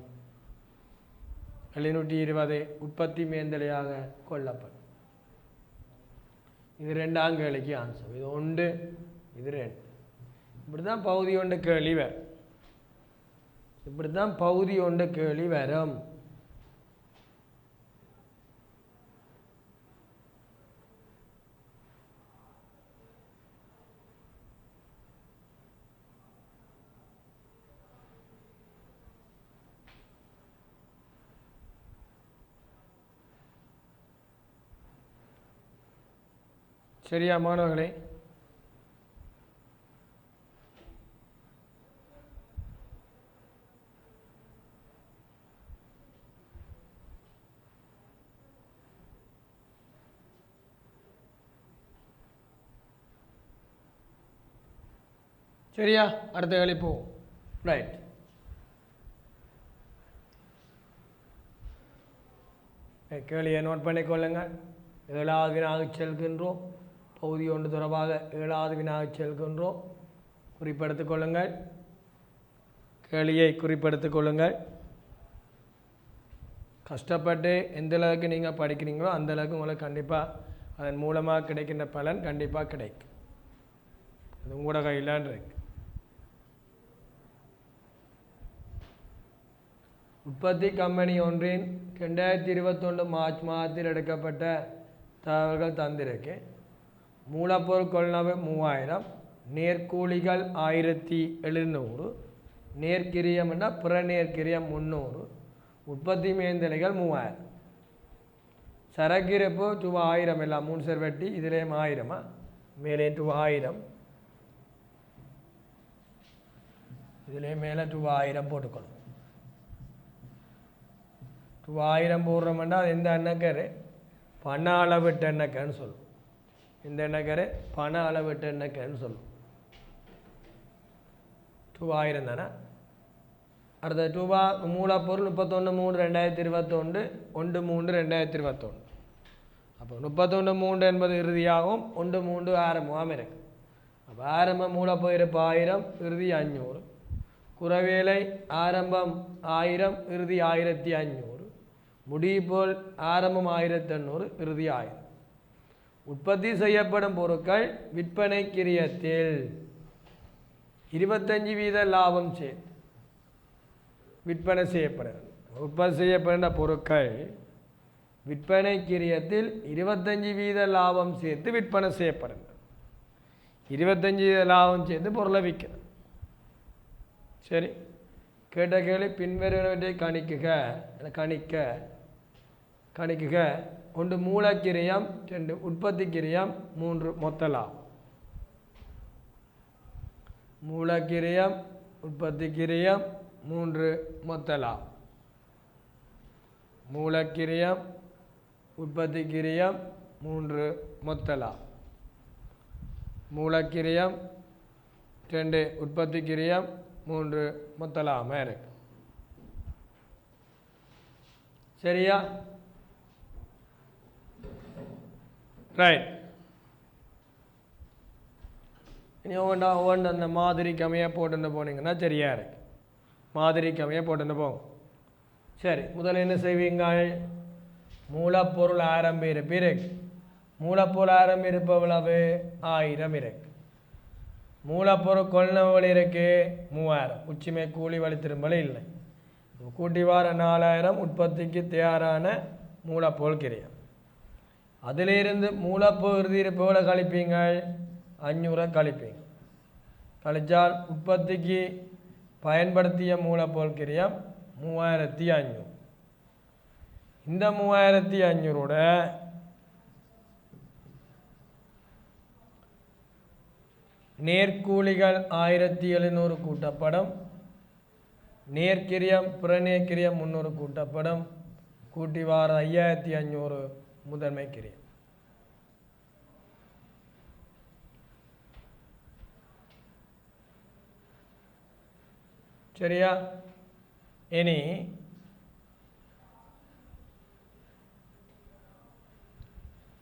720 உற்பத்தி மேந்திரையாக கொள்ளப்படும். இது 2ஆம் கேள்விக்கு ஆன்சர். இது 1 இது 2. இப்படி தான் பகுதி 1 கேள்வி வரும். இப்படி தான் பகுதி 1 கேள்வி வரும். சரியா மாணவர்களே? சரியா? அடுத்த கேள்வி போவோம். ரைட். கேள்வியை நோட் பண்ணிக்கொள்ளுங்கள். 7வது வினாவுக்கு செல்கின்றோம். பகுதி 1 தொடர்பாக 7வது வினாவுக்கு செல்கின்றோம். குறிப்பெடுத்துக் கொள்ளுங்கள். கேள்வியை குறிப்பெடுத்துக் கொள்ளுங்கள். கஷ்டப்பட்டு எந்த அளவுக்கு நீங்கள் படிக்கிறீங்களோ அந்த அளவுக்கு உங்களுக்கு கண்டிப்பாக அதன் மூலமாக கிடைக்கின்ற பலன் கண்டிப்பாக கிடைக்கும். அது உங்களோட கையிலான் இருக்கு. உற்பத்தி கம்பெனி ஒன்றின் 2021 மார்ச் மாதத்தில் எடுக்கப்பட்ட தகவல்கள் தந்திருக்கு. மூலப்பொருள் கொள்ளளவு 3000, நேர்கூலிகள் 1700, நேர்கிரியம் என்றால் பிற நேர்கிரியம் 300, உற்பத்தி மேந்தலைகள் 3000, சரக்கிருப்பு ரூபாய் 1000 எல்லாம் 3 சேர் வெட்டி இதிலேயும் 1000 மேலே ரூபாய் 1000 இதிலே மேலே ரூபாய் 1000 போட்டுக்கணும். ரூபாய் 1000 போடுறோம்னா அது எந்த எண்ணக்கரு? பண அளவிட்ட எண்ணக்கன்னு சொல்லும். இந்த எண்ணக்கரு பண அளவிட்ட எண்ணக்கன்னு சொல்லும். ரூபாய் 1000 தானே. அடுத்த ரூபாய் மூலப்பொருள் 31/3/2021 1/3/2021. அப்போ 31/3 என்பது இறுதியாகவும் 1/3 ஆரம்பமாக இருக்கு. அப்போ ஆரம்ப மூலப்பொருள் 1000 இறுதி 500, குறைவேலை ஆரம்பம் 1000 இறுதி 1500, முடிப்போல் ஆரம்பம் 1800 இறுதி 1000. உற்பத்தி செய்யப்படும் பொருட்கள் விற்பனை கிரியத்தில் 25% லாபம் சேர்த்து விற்பனை செய்யப்படுகிறது. உற்பத்தி செய்யப்படுகின்ற பொருட்கள் விற்பனை கிரியத்தில் 25% லாபம் சேர்த்து விற்பனை செய்யப்படுகிறது. 25% லாபம் சேர்த்து பொருளை விற்கிறது. சரி, கேட்ட கேள்வி பின்வருவனவற்றை கணிக்குக. 1 மூலக்கிரியம், 2 உற்பத்தி கிரியம், 3 மொத்த லாபம். மூலக்கிரியம், உற்பத்தி கிரியம், 3 மொத்த லாபம். மூலக்கிரியம், உற்பத்தி கிரியம், 3 மொத்த லாபம். மூலக்கிரியம், 2 உற்பத்தி கிரியம், 3 மொத்த லாபமாக இருக்கு. சரியா? ரைட். இனி ஒவ்வொன்று அந்த மாதிரி கம்மியாக போட்டுன்னு போனீங்கன்னா சரியா இருக்கு. மாதிரி கம்மியாக போட்டுன்னு போங்க. சரி, முதல்ல என்ன செய்வீங்க? மூலப்பொருள் ஆரம்பி இருப்பு இருக்கு. மூலப்பொருள் ஆரம்பி இருப்பு எவ்வளவு? 1000 இருக்கு. மூலப்பொருள் கொள்ளளவு இருக்கு 3000. உச்சிமை கூலி வழி திரும்பல இல்லை. கூட்டி வார 4000 உற்பத்திக்கு தயாரான மூலப்பொருள் கிரியம். அதிலிருந்து மூலப்பொருள் இறுதி இருப்போட கழிப்பீங்க 500 கழிப்பீங்க. கழிச்சால் உற்பத்திக்கு பயன்படுத்திய மூலப்பொருள் கிரியம் 3500. இந்த 3500ஓட நேர்கூலிகள் 1700 கூட்டப்படும். நேர்கிரியம் பிற நேர்கிரியம் 300 கூட்டப்படும். கூட்டி வார 5500 முதன்மை கிரியம். சரியா? இனி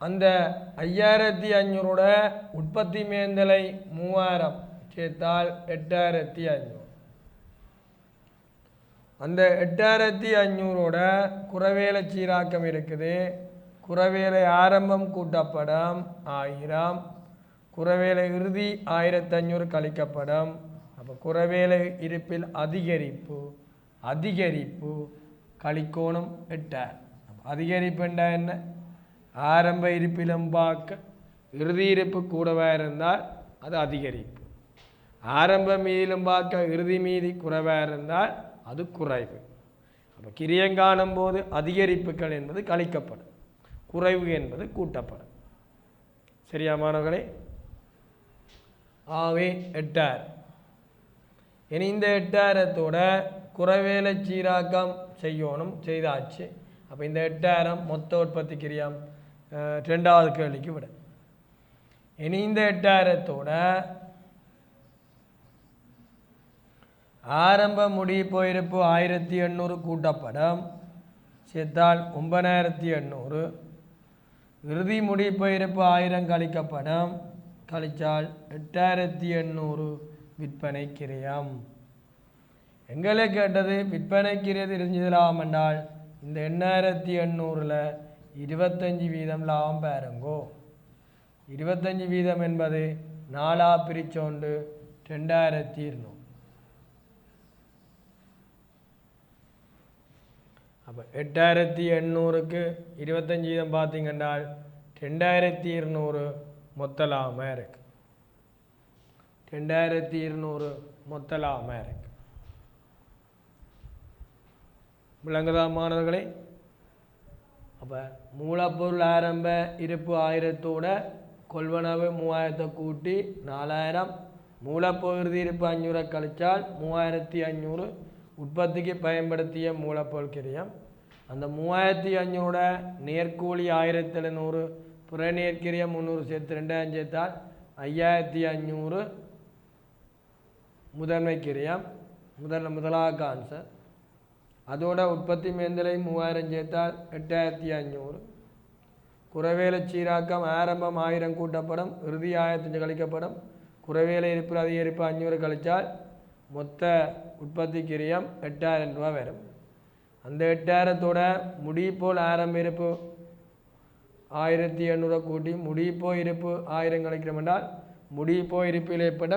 அந்த 5500ஓட உற்பத்தி மேந்தலை 3000 சேர்த்தால் 8500. அந்த 8500ஓட குறைவேலை சீராக்கம் இருக்குது. குறைவேலை ஆரம்பம் கூட்டப்படும் 1000, குறைவேலை இறுதி 1500 கழிக்கப்படும். அப்போ குறைவேலை இருப்பில் அதிகரிப்பு கழிக்கோணம் 8000. அதிகரிப்பு என்ன? ஆரம்ப இருப்பிலும் பார்க்க இறுதி இருப்பு கூடவாக இருந்தால் அது அதிகரிப்பு. ஆரம்ப மீதிலும் பார்க்க இறுதி மீதி குறைவாக இருந்தால் அது குறைவு. அப்போ கிரியம் காணும் போது அதிகரிப்புகள் என்பது கழிக்கப்படும், குறைவு என்பது கூட்டப்படும். சரியா மாணவர்களே? ஆகவே 8000. இனி இந்த 8000தோட குறைவேலை சீராக்கம் செய்யணும், செய்தாச்சு. அப்போ இந்த 8000 மொத்த உற்பத்தி கிரியம் 2வது கேள்விக்கு விட. இனி இந்த 8000தோட ஆரம்ப முடிவு போயிருப்பு 1800 கூட்டப்படும், சேர்த்தால் 9800. இறுதி முடிவு போயிருப்பு 1000 கழிக்கப்படும், கழிச்சால் 8800 விற்பனை கிரியம். எங்களை கேட்டது விற்பனை கிரியம் தெரிஞ்சதலாம் என்றால் இந்த 8800ல் 25% லாபம் பாருங்கோ. 25% என்பது 4 பிரிச்சோண்டு 2200. அப்போ 8800க்கு 25% பார்த்தீங்கன்னால் 2200 மொத்த லாபமாக இருக்கு. 2200 மொத்த லாபமாக இருக்கு. விளங்குதா மாணவர்களே? அப்போ மூலப்பொருள் ஆரம்ப இருப்பு 1000தோட கொள்வனவு 3000 கூட்டி 4000, மூலப்பொருள் இருப்பு 500 கழிச்சால் 3500 உற்பத்திக்கு பயன்படுத்திய மூலப்பொருள் கிரியம். அந்த 3500ஓட நேர்கூலி 1700, புற நேர்கிரியம் 300 சேர்த்து 2000 சேர்த்தால் 5500 முதன்மை கிரியம். முதலாக ஆன்சர். அதோட உற்பத்தி மேந்தலை 3000 சேர்த்தால் 8500. குறைவேலை சீராக்கம் ஆரம்பம் 1000 கூட்டப்படும், இறுதி 1500 கழிக்கப்படும். குறைவேலை இருப்பு அதிகரிப்பு 500 கழிச்சால் மொத்த உற்பத்தி கிரியம் 8000 ரூபா வரும். அந்த 8000தோட முடிப்போல் ஆரம்ப இருப்பு 1800 கூட்டி முடிப்போ இருப்பு 1000 கழிக்கிறோம் என்றால் முடிப்போ இருப்பில் ஏற்பட்ட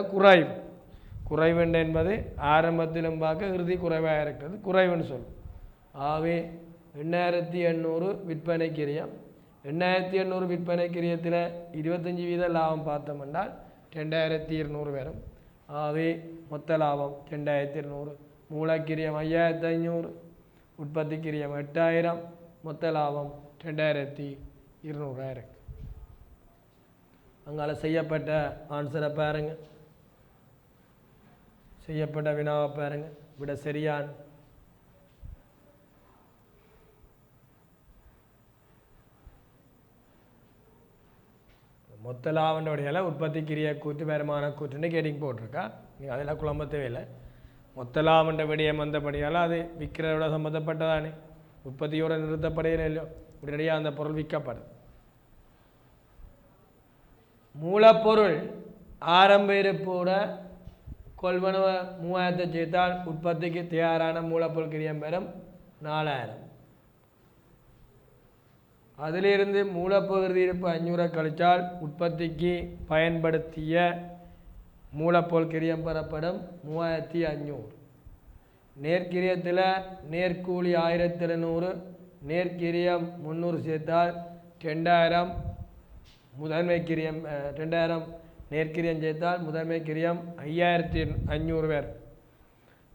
குறைவு என்பது ஆரம்பத்திலும் பார்க்க இறுதி குறைவாக இருக்கிறது, குறைவுன்னு சொல்லும். ஆகவே 8800 விற்பனை கிரியம். 8800 விற்பனை கிரியத்தில் 25% லாபம் பார்த்தோம் என்றால் 2200 வரும். ஆகவே மொத்த லாபம் 2200. மூலக்கிரியம் 5500, உற்பத்தி கிரியம் 8000, மொத்த லாபம் 2200 இருக்கு. அங்கால செய்யப்பட்ட ஆன்சரை பாருங்க, செய்யப்பட்ட வினாவை பாருங்க, விட சரியான். மொத்த லாபண்டோடையால் உற்பத்தி கிரியை கூட்டு வருமான கூட்டுன்னு கேட்டிங் போட்டிருக்கா. நீங்கள் அதெல்லாம் குழம்ப தேவையில்லை. மொத்த லாபண்ட விடயம் வந்தபடியால் அது விற்கிறதோட சம்மந்தப்பட்டதானே, உற்பத்தியோடு நிறுத்தப்படையில இல்லையோ, உடனடியாக அந்த பொருள் விற்கப்படும். மூலப்பொருள் ஆரம்ப இருப்போட கொள்வனவு 3000 சேர்த்தால் உற்பத்திக்கு தயாரான மூலப்பொருள் கிரியம் பெறும் 4000. அதிலிருந்து மூலப்பொருள் இருப்பு 500 கழித்தால் உற்பத்திக்கு பயன்படுத்திய மூலப்பொருள் கிரியம் பெறப்படும் 3500. நேர்கிரியத்தில் நேர்கூலி 1700, நேர்கிரியம் 300 சேர்த்தால் 2000 முதன்மை கிரியம். 2000 நேர்கிரியம் சேர்த்தால் முதன்மை கிரியம் 5500 பேர்.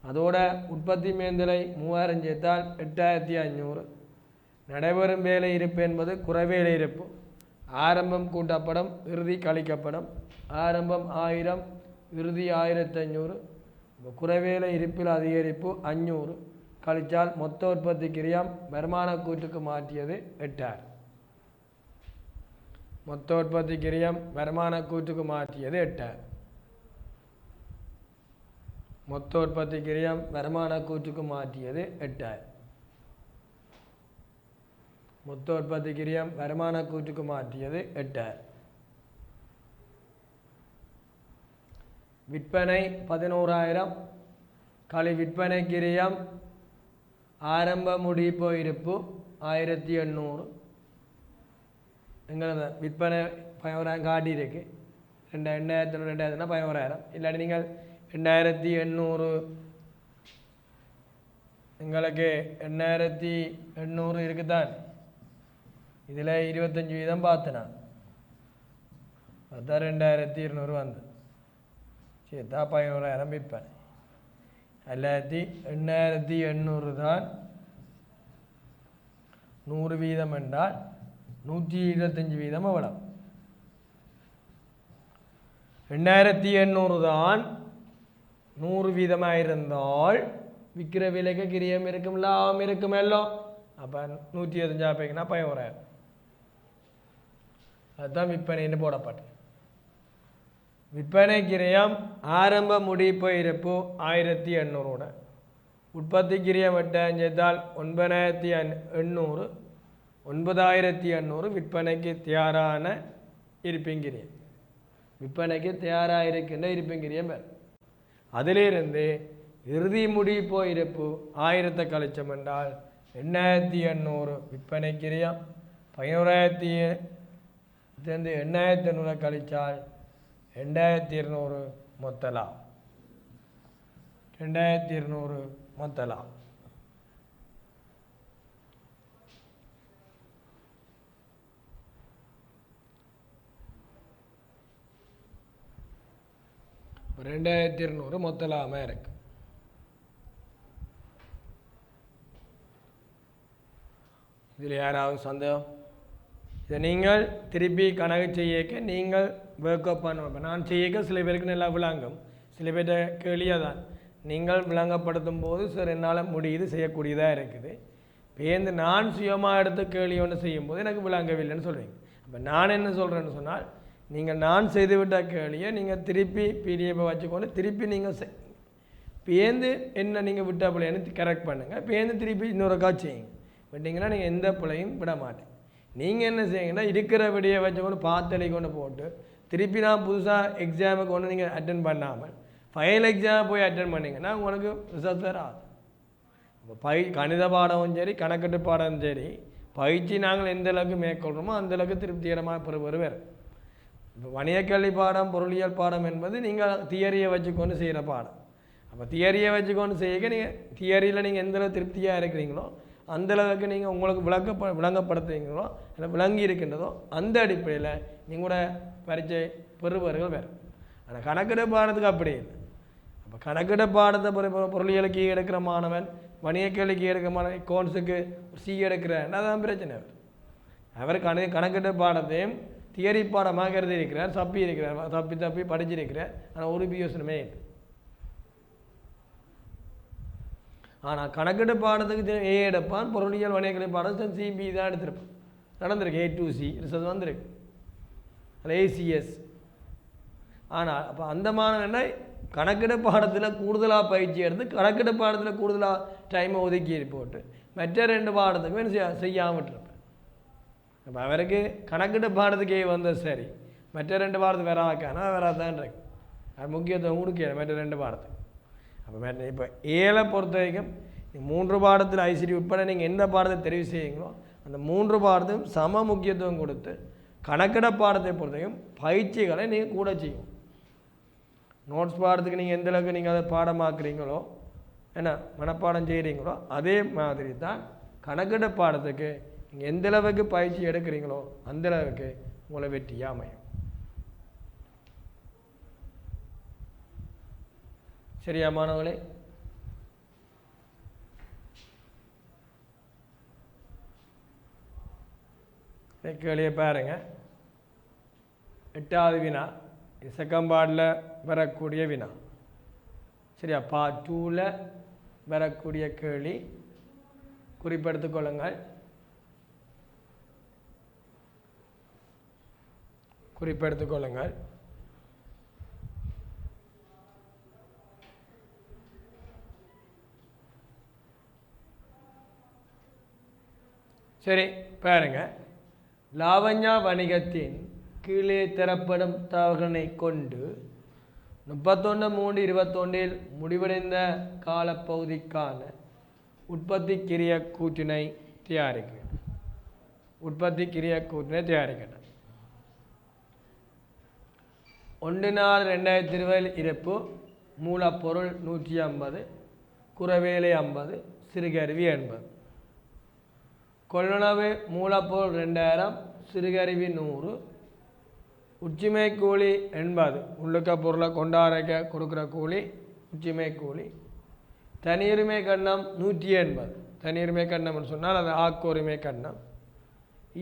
அதோட உற்பத்தி மேந்தலை 3000 சேர்த்தால் 8500. நடைபெறும் வேலை இருப்பு என்பது குறைவேலை இருப்பு. ஆரம்பம் கூட்டப்படும், இறுதி கழிக்கப்படும். ஆரம்பம் 1000, இறுதி 1500. குறைவேலை இருப்பில் அதிகரிப்பு 500 கழிச்சால் மொத்த உற்பத்தி கிரியம் வருமான கூட்டுக்கு மாற்றியது 8000. மொத்த உற்பத்தி கிரியம் வருமான கூட்டுக்கு மாற்றியது 8000. மொத்த உற்பத்தி கிரியம் வருமான கூற்றுக்கு மாற்றியது 8000. மொத்த உற்பத்தி கிரியம் வருமான கூற்றுக்கு மாற்றியது 8000. விற்பனை 11000 களி விற்பனை கிரியம் ஆரம்ப முடிப்போ இருப்பு 1800. எங்களது விற்பனை 11000 காட்டியிருக்கு. 2000 11000 இல்லாட்டி நீங்கள் 2800 எங்களுக்கு 8800 இருக்குதான். இதில் 25% பார்த்தேன். அதான் 2200 வந்து சேர்த்தா 11000 விற்பனை. 8800 தான் 100% என்றால் 125% எவ்வளவு? 2800 தான் 100% இருந்தால் விற்கிற விலைக்கு கிரியம் இருக்கும், லாபம் இருக்கும் எல்லாம். அப்போ 125 பேக்குனா 11000. அதுதான் விற்பனைன்னு போடப்பட்டது. விற்பனை கிரியம் ஆரம்ப முடிப்பு இருப்பு 1800. உற்பத்தி கிரியம் சேர்த்தால் 9800. 9800 விற்பனைக்கு தயாரான இருப்பிங்கிரியம். விற்பனைக்கு தயாராக இருக்கின்ற இருப்பிங்கிரியம் பேர். அதிலிருந்து இறுதி முடிப்போ இருப்பு 1000 கழிச்சம் என்றால் 8800 விற்பனை கிரியம். 11000 கழிச்சால் 2200 மொத்த லாபம். 2200 மொத்த லாபம். இப்போ 2200 மொத்த லாபமாக இருக்கு. இதில் யாராவது சந்தேகம்? இதை நீங்கள் திருப்பி கணக்கு செய்யக்க நீங்கள் ஒர்க்அப் பண்ணுவோம். நான் செய்யக்க சில பேருக்கு நல்லா விளங்கும், சில பேர்கிட்ட கேள்வியாக தான். நீங்கள் விளங்கப்படுத்தும் போது சார் என்னால் முடியுது, செய்யக்கூடியதாக இருக்குது. பேருந்து நான் சுயமாக எடுத்து கேள்வி ஒன்று செய்யும்போது எனக்கு விளங்கவில்லைன்னு சொல்லுவீங்க. அப்போ நான் என்ன சொல்கிறேன்னு சொன்னால், நீங்கள் நான் செய்துவிட்ட கேள்வியை நீங்கள் திருப்பி பிடிஎஃப்பை வச்சுக்கொண்டு திருப்பி நீங்கள் பேருந்து என்ன நீங்கள் விட்ட பிள்ளைன்னு கரெக்ட் பண்ணுங்கள். பேருந்து திருப்பி இன்னொருக்கா செய்யுங்க. விட்டிங்கன்னா நீங்கள் எந்த பிள்ளையும் விட மாட்டேங்க. நீங்கள் என்ன செய்யுங்கன்னா இருக்கிற விடையை வச்சுக்கொண்டு பார்த்தளி கொண்டு போட்டு திருப்பி நான் புதுசாக எக்ஸாமுக்கு ஒன்று நீங்கள் அட்டன் பண்ணாமல் ஃபைனல் எக்ஸாமை போய் அட்டன் பண்ணிங்கன்னா உங்களுக்கு ரிசல்ட் வேறு ஆகுது. இப்போ கணித பாடமும் சரி கணக்கெட்டு பாடமும் சரி பயிற்சி நாங்கள் எந்த அளவுக்கு மேற்கொள்கிறோமோ அந்தளவுக்கு திருப்திகரமாக பெறுவது வேறு. இப்போ வணிகக்கல்வி பாடம் பொருளியல் பாடம் என்பது நீங்கள் தியரியை வச்சுக்கொண்டு செய்கிற பாடம். அப்போ தியரியை வச்சுக்கொண்டு செய்ய நீங்கள் தியரியில் நீங்கள் எந்தளவு திருப்தியாக இருக்கிறீங்களோ அந்தளவுக்கு நீங்கள் உங்களுக்கு விளங்கப்படுத்துறீங்களோ இல்லை விளங்கி இருக்கின்றதோ அந்த அடிப்படையில் நீங்களோட பரீட்சை பெறுபவர்கள் வேறு. ஆனால் கணக்கிட பாடத்துக்கு அப்படி இல்லை. அப்போ கணக்கிட பாடத்தை பொருளியலுக்கு எடுக்கிற மாணவன் வணிகக்கல்விக்கு எடுக்கிற மாணவன் அக்கௌண்ட்ஸுக்கு சி எடுக்கிறார், அதான் பிரச்சனை. அவர் கணக்கிட்ட பாடத்தையும் தியரி பாடமாக கருதி இருக்கிறார், தப்பி படிச்சிருக்கிறார். ஆனால் ஒரு பியோசனமே இல்லை. ஆனால் கணக்கிட்ட பாடத்துக்கு ஏ எடுப்பான், பொருளியல் வணிகக்கல்வி பாடத்துக்கு சிபி தான் எடுத்திருப்பான். நடந்திருக்கு A2C ரிசல்ட் வந்திருக்கு, அதில் ACS. ஆனால் அப்போ அந்த மாணவன் கணக்கிட பாடத்தில் கூடுதலாக பயிற்சி எடுத்து கணக்கிட பாடத்தில் கூடுதலாக டைமை ஒதுக்கி போட்டு மற்ற 2 பாடத்துக்குமே செய்யாமல் விட்டுருப்பேன். அப்போ அவருக்கு கணக்கிட பாடத்துக்கே வந்தது சரி, மற்ற 2 பாடத்துக்கு வராக்கானா வராதான் இருக்கு. அது முக்கியத்துவம் கொடுக்கல மற்ற 2 பாடத்துக்கு. அப்போ இப்போ ஏழை பொறுத்த வரைக்கும் 3 பாடத்தில் ஐசிடி உட்பட நீங்கள் எந்த பாடத்தை தெரிவு செய்யுங்களோ அந்த 3 பாடத்தையும் சம முக்கியத்துவம் கொடுத்து கணக்கிட பாடத்தை பொறுத்த வரைக்கும் பயிற்சிகளை நீங்கள் கூட செய்யும். நோட்ஸ் பாடத்துக்கு நீங்கள் எந்த அளவுக்கு நீங்கள் அதை பாடமாக்குறீங்களோ என்ன மனப்பாடம் செய்கிறீங்களோ அதே மாதிரி தான் கணக்கிட பாடத்துக்கு நீங்கள் எந்த அளவுக்கு பயிற்சி எடுக்கிறீங்களோ அந்த அளவுக்கு உங்களை வெற்றியாக அமையும். சரியா மாணவர்களே? கேள்வியை பாருங்க. 8வது வினா செகண்ட் பார்ட்டில் வரக்கூடிய வினா. சரியா? பார்ட் 2ல் வரக்கூடிய கேள்வி குறிப்பெடுத்துக் கொள்ளுங்கள். குறிப்பெடுத்துக் கொள்ளுங்கள். சரி பாருங்க, லாவண்யா வணிகத்தின் கீழே தரப்படும் தகவல்களை கொண்டு 31/3/21 முடிவடைந்த காலப்பகுதிக்கான உற்பத்திக்கிரிய கூற்றினை தயாரிக்க. உற்பத்திக்கிரிய கூற்றினை தயாரிக்கணும். 1/4/2020 இருப்பு மூலப்பொருள் 150, குறவேலை 50, சிறுகருவி 80. கொள்ளளவு மூலப்பொருள் 2000, சிறுகருவி 100, உச்சிமை கூலி 80. உள்ளுக்க பொருளை கொண்டாரைக்க கொடுக்குற கூலி உச்சிமை கூலி. தனியுரிமை கண்ணம் 180. தனியுரிமை கண்ணம்னு சொன்னால் அது ஆக்குரிமை கண்ணம்.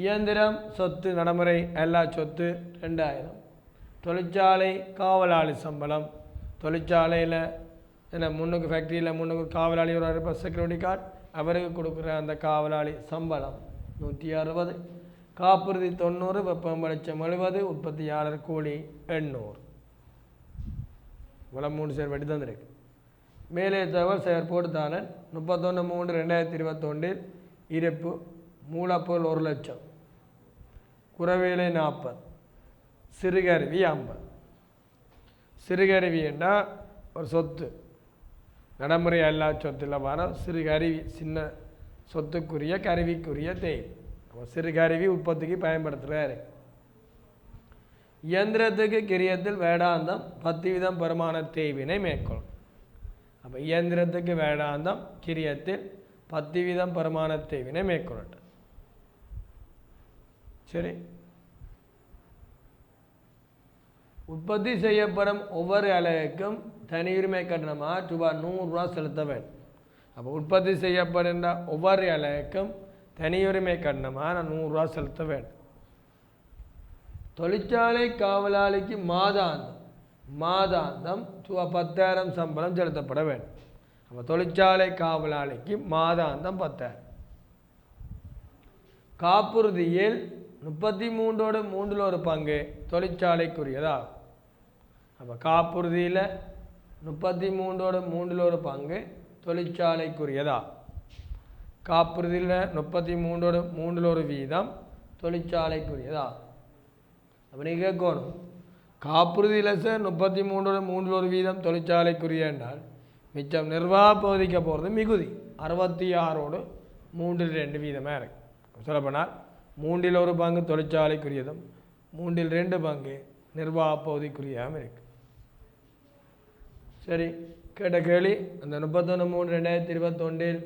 இயந்திரம் சொத்து நடைமுறை எல்லா சொத்து 2000. தொழிற்சாலை காவலாளி சம்பளம். தொழிற்சாலையில் என்ன முன்னுக்கு ஃபேக்ட்ரியில் முன்னுக்கு காவலாளி ஒரு இருப்பார், செக்யூரிட்டி கார்டு, அவருக்கு கொடுக்குற அந்த காவலாளி சம்பளம் 160. காப்புறுதி 90, வெப்பம் வெளிச்சம் 70, உற்பத்தியாளர் கூலி 800. இவ்வளோ 3 சேர் வட்டி தந்திருக்கு. மேலே தகவல் செயற்போட்டுத்தாளன் 31/3/2021 இருப்பு மூலப்பொருள் 1,00,000, குறவேலை 40, சிறுகருவி 50. சிறுகருவி என்றால் ஒரு சொத்து நடைமுறை எல்லா சொத்தில் வர சிறுகருவி, சின்ன சொத்துக்குரிய கருவிக்குரிய தேவை. சிறுகருவி உற்பத்திக்கு பயன்படுத்துகிறாரு. இயந்திரத்துக்கு கிரியத்தில் வேடாந்தம் 10% பெருமான தேய்வினை மேற்கொள்ளும். அப்போ இயந்திரத்துக்கு வேடாந்தம் கிரியத்தில் 10% பெருமான தேய்வினை மேற்கொள்ளட்டும். சரி, உற்பத்தி செய்யப்படும் ஒவ்வொரு அலகுக்கும் தனியுரிமை கட்டணமாக ரூபாய் 100 செலுத்த வேண்டும். அப்போ உற்பத்தி செய்யப்படுகின்ற ஒவ்வொரு அலகுக்கும் தனியுரிமை கட்டணமாக 100 செலுத்த வேண்டும். தொழிற்சாலை காவலாளிக்கு மாதாந்தம் ரூபாய் 10,000 சம்பளம் செலுத்தப்பட வேண்டும். அப்போ தொழிற்சாலை காவலாளிக்கு மாதாந்தம் 10,000. காப்புறுதியில் 33/3 பங்கு தொழிற்சாலைக்குரியதாகும். அப்போ காப்புறுதியில் 33/3 பங்கு தொழிற்சாலைக்குரியதாகும். காப்புறுதியில் 33/3 வீதம் தொழிற்சாலைக்குரியதாகும். அப்போ நீங்கள் கேட்கணும், காப்புறுதியில் சார் 33/3 வீதம் தொழிற்சாலைக்குரிய என்றால் மிச்சம் நிர்வாக பகுதிக்க போகிறது மிகுதி 66/3 வீதமாக இருக்கு. சொல்லப்போனால் 3/1 பங்கு தொழிற்சாலைக்குரியதும் 3/2 பங்கு நிர்வாக பகுதிக்குரியாமல் இருக்கு. சரி, கேட்ட கேள்வி அந்த 31/3/2021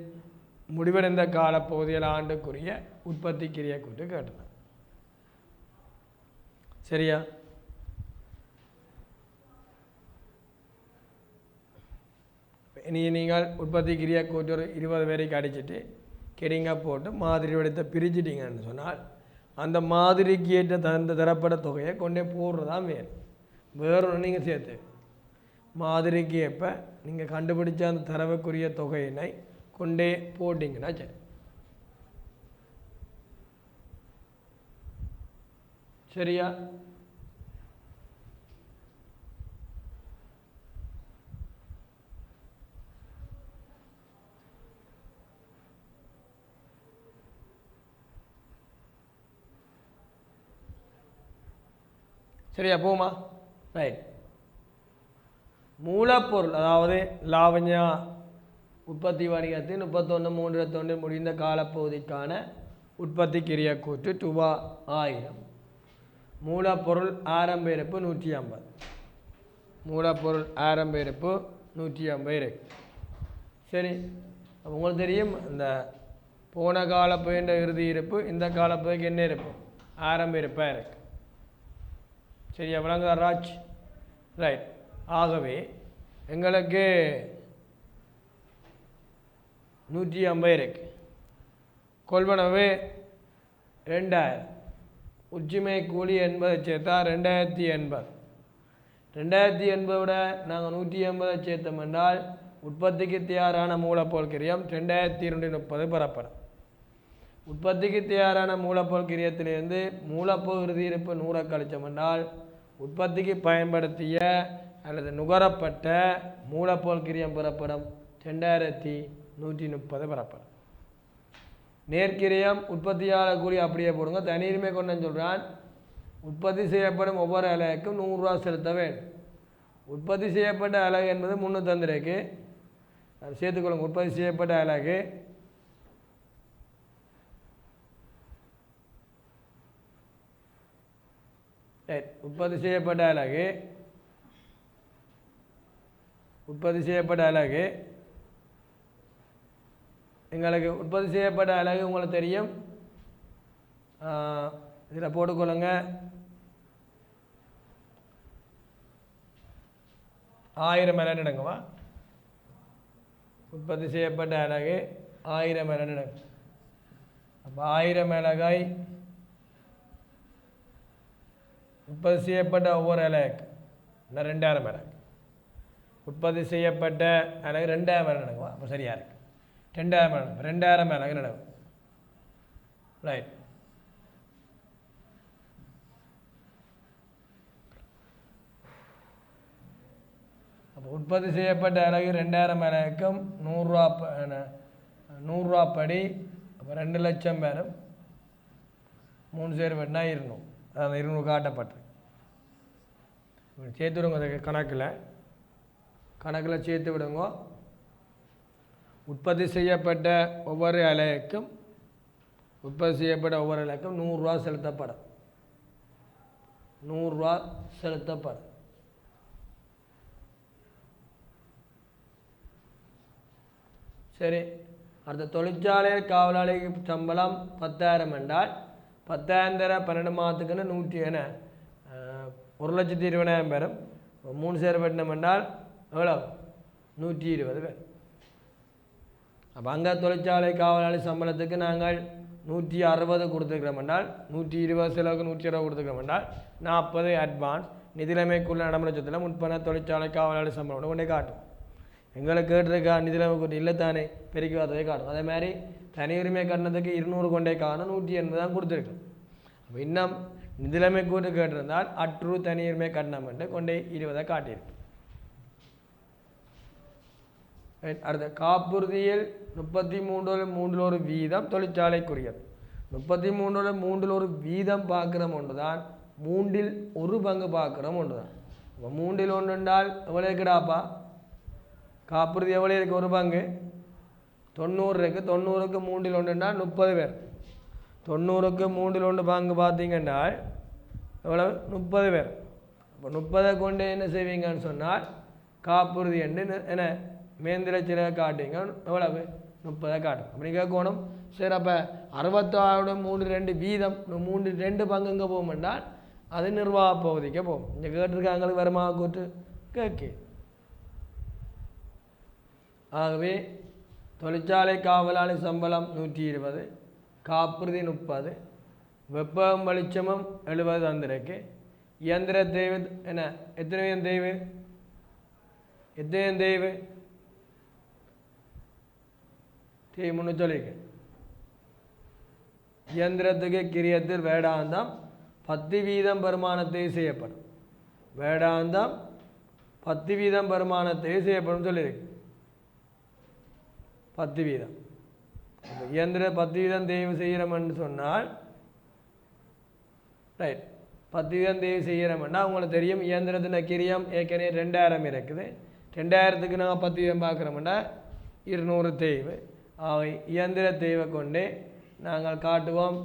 முடிவடைந்த காலப்பகுதியில் ஆண்டுக்குரிய உற்பத்திக்கிரிய கூட்டு கேட்டது. சரியா? நீங்கள் உற்பத்திக்கிரிய கூட்டு ஒரு 20 பேருக்கு அடிச்சுட்டு கெடிங்க போட்டு மாதிரி வடித்த பிரிச்சுட்டீங்கன்னு சொன்னால் அந்த மாதிரிக்கு ஏற்ற தரப்பட தொகையை கொண்டே போடுறதான் வேறு ஒன்று நீங்கள் சேர்த்து மாதிரிக்கு ஏற்ப நீங்கள் கண்டுபிடிச்ச அந்த தரவுக்குரிய தொகையினை கொண்டே போட்டிங்கன்னா சரி. சரியா? சரியா போமா? ரைட். மூலப்பொருள் அதாவது லாவண்யா உற்பத்தி வணிகத்தின் 31/3/2021 முடிந்த காலப்பகுதிக்கான உற்பத்திக்கிரிய கூற்று ரூபாய் 1000. மூலப்பொருள் ஆரம்ப இருப்பு 150. மூலப்பொருள் ஆரம்ப இருப்பு 150 இருக்கு. சரி, உங்களுக்கு தெரியும் இந்த போன காலப்பகுதின்ற இறுதி இருப்பு இந்த காலப்பகுதிக்கு என்ன இருப்பு ஆரம்ப இருப்பாக இருக்கு. சரியா விளங்குதா ராஜ்? ரைட். ஆகவே எங்களுக்கு 150 இருக்கு. கொள்வனவு 2000. உச்சிமை கூலி 80 சேர்த்தா 2080. 2080 நாங்கள் 150 சேர்த்தோம் என்றால் உற்பத்திக்கு தயாரான மூலப்பொருள் கிரியம் 2230 பெறப்படும். உற்பத்திக்கு தயாரான மூலப்பொருள் கிரியத்திலிருந்து மூலப்பொருள் இறுதி இருப்பு 100 கழிச்சோம் என்றால் உற்பத்திக்கு பயன்படுத்திய அல்லது நுகரப்பட்ட மூலப்பொருள் கிரியம் பெறப்படும் 2130 பெறப்படும். நேர்க்கிரியம் உற்பத்தியாளர் கூலி அப்படியே போடுங்க. தனியுரிமை கொண்டேன்னு சொல்கிறான். உற்பத்தி செய்யப்படும் ஒவ்வொரு அலகுக்கும் 100 ரூபா செலுத்த வேண்டும். உற்பத்தி செய்யப்பட்ட அலகு என்பது 350 அது சேர்த்துக்கொள்ளுங்க. உற்பத்தி செய்யப்பட்ட அலகு உற்பத்தி செய்யப்பட்ட அலகு எங்களுக்கு உற்பத்தி செய்யப்பட்ட அலகு உங்களுக்கு தெரியும். இதில் போட்டுக்கொள்ளுங்க. 1000 மடங்குவா. உற்பத்தி செய்யப்பட்ட அலகு 1000 மடங்கு. அப்போ 1000 மிளகாய் உற்பத்தி செய்யப்பட்ட ஒவ்வொரு அலகு 2000 மிளகு. உற்பத்தி செய்யப்பட்ட அலகு 2000 மடங்குவா. அப்போ சரியாக இருக்கு. 2000 மடங்கு 2000 மிளகு நடக்கும். ரைட். அப்போ உற்பத்தி செய்யப்பட்ட அலகு 2000 மிளகுக்கும் 100 ரூபா படி. அப்போ 2 லட்சம் பேரும் 3 சேர் வெட்டினா 200. அது 200 காட்டப்பட்டு சேர்த்து விடுங்க. கணக்கில் சேர்த்து விடுங்க. உற்பத்தி செய்யப்பட்ட ஒவ்வொரு அலகுக்கும் 100 ரூபா செலுத்தப்படும். 100 ரூபா செலுத்தப்படும். சரி. அடுத்த தொழிற்சாலையில் காவலாளிக்கு சம்பளம் 10,000 என்றால் 10,000 12 மாதத்துக்குன்னு 1,20,000 பேரும் 3 சேர் வெட்டினம் என்றால் எவ்வளோ 120 பேர். அப்போ அங்கே தொழிற்சாலை காவலாளி சம்பளத்துக்கு நாங்கள் 160 கொடுத்துருக்கிறோம் என்றால் 120 செலவுக்கு 160 கொடுத்துருக்கிறோம் என்றால் 40 அட்வான்ஸ் நிதிநிலைமைக்குள்ள நடைமுறை சொத்தில் முன்பண தொழிற்சாலை காவலாளி சம்பளம் கொண்டே காட்டும். எங்களை கேட்டிருக்கா நிதிநிலைமை கொண்டு இல்லை தானே பெருக்கி பார்த்ததை காட்டும். அதே மாதிரி தனி உரிமை கட்டணத்துக்கு 200 கொண்டே காணும் 180 தான் கொடுத்துருக்கோம். அப்போ இன்னும் நிதிநிலைமை கூட்டு கேட்டிருந்தால் அற்று தனி உரிமை கட்டணம் என்று கொண்டே 20 காட்டியிருக்கு. அடுத்த காப்புறுதியில் 33 வீதம் தொழிற்சாலைக்குரியது. 33 வீதம் பார்க்குறோம் ஒன்று தான். 1/3 பங்கு பார்க்குறோம் ஒன்று தான். இப்போ 1/3 என்றால் எவ்வளோ இருக்குடாப்பா? காப்புறுதி எவ்வளோ இருக்குது? 1 பங்கு 90 இருக்குது. 90க்கு 1/3 என்றால் 30 பேர். 90க்கு 1/3 பங்கு பார்த்தீங்கன்னா எவ்வளவு? 30 பேர். அப்போ 30 கொண்டு என்ன செய்வீங்கன்னு சொன்னால் காப்புறுதி என்று என்ன மேந்திர சிலை காட்டுங்க. எவ்வளவு? 30 காட்டும். அப்படி கேட்கணும். சரி, அப்போ 66 வீதம் 2 பங்கு இங்கே போகும் என்றால் அது நிர்வாக பகுதிக்கு போகும். இங்கே கேட்டிருக்காங்களுக்கு வருமான கூட்டு கேட்கு. ஆகவே தொழிற்சாலை காவலாளி சம்பளம் 120, காப்புறுதி 30, வெப்பம் வெளிச்சமும் 70 தந்திருக்கு. இயந்திர தேவை என்ன? எத்தனை தேவை? முன்னு சொல்லிக்க. இயந்திரத்துக்கு கிரியத்தில் வேடாந்தம் 10 வீதம் வருமானத்தை செய்யப்படும். வேடாந்தம் 10 வீதம் வருமானத்தை செய்யப்படும் சொல்லியிருக்கு. 10 வீதம். இயந்திர 10 வீதம் தேவை செய்கிறோம்னு சொன்னால் ரைட். 10 வீதம் தேவை செய்கிறோம்னா உங்களுக்கு தெரியும் இயந்திரத்தின் கிரியம் ஏற்கனவே 2000 இருக்குது. 2000க்கு நாங்கள் 10 வீதம் பார்க்குறோம்னா 200 தேவை. அவை இயந்திர தேவை கொண்டு நாங்கள் காட்டுவோம்.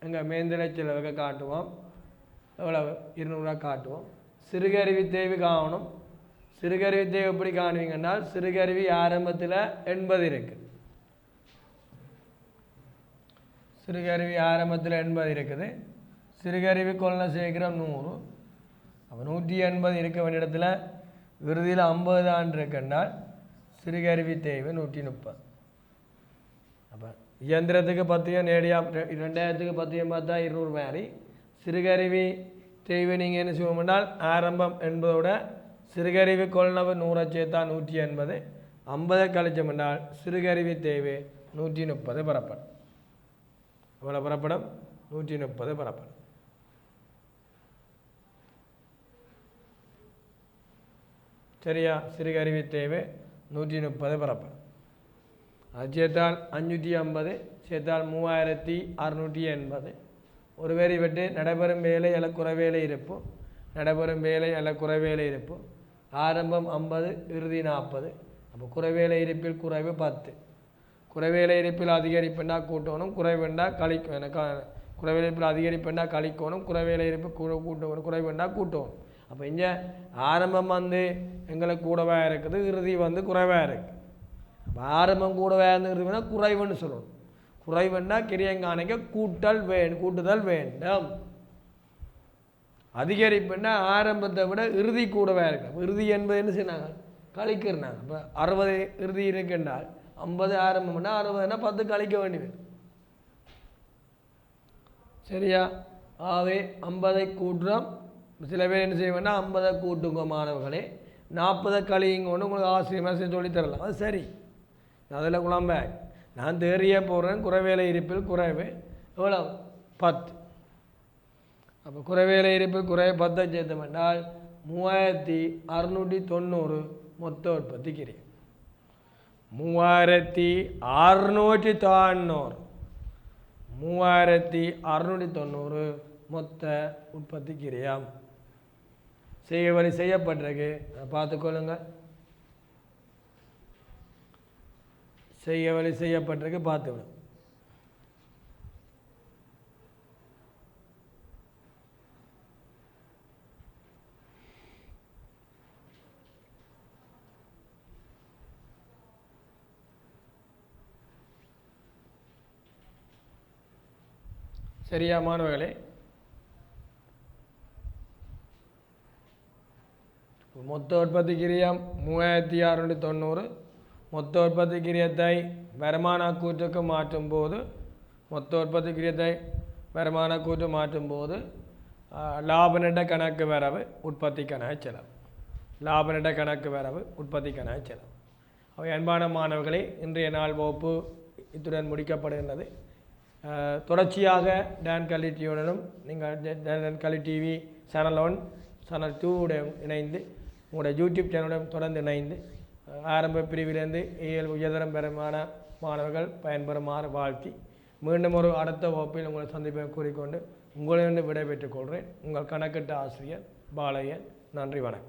எங்கள் மேந்திர செலவுக்கு காட்டுவோம். எவ்வளவு? 200 ரூபா காட்டுவோம். சிறுகருவி தேவை காணணும். சிறுகருவி தேவை எப்படி காணுவீங்கன்னால் சிறுகருவி ஆரம்பத்தில் 80 இருக்குது. சிறுகருவி ஆரம்பத்தில் 80 இருக்குது. சிறுகருவி கொள்ள சேர்க்கிறோம் 100. அப்போ 180 இருக்க வேண்டிய இடத்துல இறுதியில் 50 தான் இருக்குன்னால் சிறுகருவி தேவை 130. அப்போ இயந்திரத்துக்கு 10 நேடியாக 2000க்கு 10 பார்த்தா 200 மாதிரி. சிறுகருவி தேவை நீங்கள் என்ன செய்வோம்னால் ஆரம்பம் என்பதோட சிறுகருவி கொள்ளவு 100 சேர்த்தா 180. 50 கழிச்சம் என்றால் சிறுகருவி தேவை 130 பெறப்படும். எவ்வளோ பெறப்படும்? 130 பெறப்படும். சரியா? சிறுகருவி தேவை 130 பெறப்படும். அது சேர்த்தால் 550 சேர்த்தால் 3680. ஒருவேளை இவற்றை நடைபெறும் வேலை அல்ல குறைவேலை இருப்பு, நடைபெறும் வேலை அல்ல குறைவேலை இருப்பு. ஆரம்பம் 50, இறுதி 40. அப்போ குறைவேலை இருப்பில் குறைவு 10. குறைவேலை இருப்பில் அதிகரிப்புண்டா கூட்டணும், குறைவுண்டா கழிக்கணும். குறைவேலை இருப்பில் அதிகரிப்புண்டா கழிக்கணும், குறைவேலை இருப்பு கூட்டணும், குறைவுண்டா கூட்டணும். அப்போ இங்கே ஆரம்பம் எங்களுக்கு கூடவாக இருக்குது, இறுதி குறைவாக இருக்குது. அப்போ ஆரம்பம் கூடவாக இருந்துன்னா குறைவுன்னு சொல்லணும். குறைவுன்னா கிரியங்கானைக்க கூட்டுதல் வேண்டும். அதிகரிப்புன்னா ஆரம்பத்தை விட இறுதி கூடவாக இருக்கு. இறுதி என்பது என்ன செய்யறாங்க, கழிக்கிறாங்க. இப்போ 60 இறுதி இருக்கின்றால் 50 ஆரம்பம்னா 60னா 10 கழிக்க வேண்டியது. சரியா? ஆகவே 50 கூட்டுறோம். சில பேர் என்ன செய்வேன்னா 50 கூட்டுங்க மாணவர்களே, 40 கழியுங்கன்னு உங்களுக்கு ஆசிரியமாக சொல்லித்தரலாம். அது சரி, அதில் குழம்ப நான் தேறிய போடுறேன். குறைவேலை இருப்பில் குறைவு எவ்வளோ 10. அப்போ குறைவேலை இருப்பில் குறைவு 10 சேர்த்தோம் என்றால் 3690 மொத்த உற்பத்தி கிரியம். 3690 மொத்த உற்பத்தி கிரியம். செய்யவழி செய்யப்பட்டிருக்கு, பார்த்துக்கொள்ளுங்க. செய்யவழி செய்யப்பட்டிருக்கு, பார்த்துக்கணும். சரியா மாணவர்களே? மொத்த உற்பத்தி கிரியம் 3690. மொத்த உற்பத்தி கிரியத்தை வருமான கூற்றுக்கு மாற்றும் போது, மொத்த உற்பத்தி கிரியத்தை வருமான கூற்று மாற்றும் போது லாப நட்ட கணக்கு வரவு உற்பத்திக்கான செலவு, லாப நட்ட கணக்கு வரவு உற்பத்திக்கான செலவு. அவை அன்பான மாணவர்களே, இன்றைய நாள் வகுப்பு இத்துடன் முடிக்கப்படுகின்றது. தொடர்ச்சியாக டான் கல்வி டிவியுடனும் நீங்கள் டான் கல்வி டிவி சேனல் 1 சேனல் 2 உடன் இணைந்து உங்களுடைய யூடியூப் சேனலுடன் தொடர்ந்து இணைந்து ஆரம்ப பிரிவிலிருந்து உயர்தரம் பெறமான மாணவர்கள் பயன்பெறுமாறு வாழ்த்தி மீண்டும் ஒரு அடுத்த வகுப்பில் உங்களை சந்திப்பை கூறிக்கொண்டு உங்களிடம் விடைபெற்றுக் கொள்கிறேன். உங்கள் கணக்கிட்ட ஆசிரியர் பாலையன். நன்றி, வணக்கம்.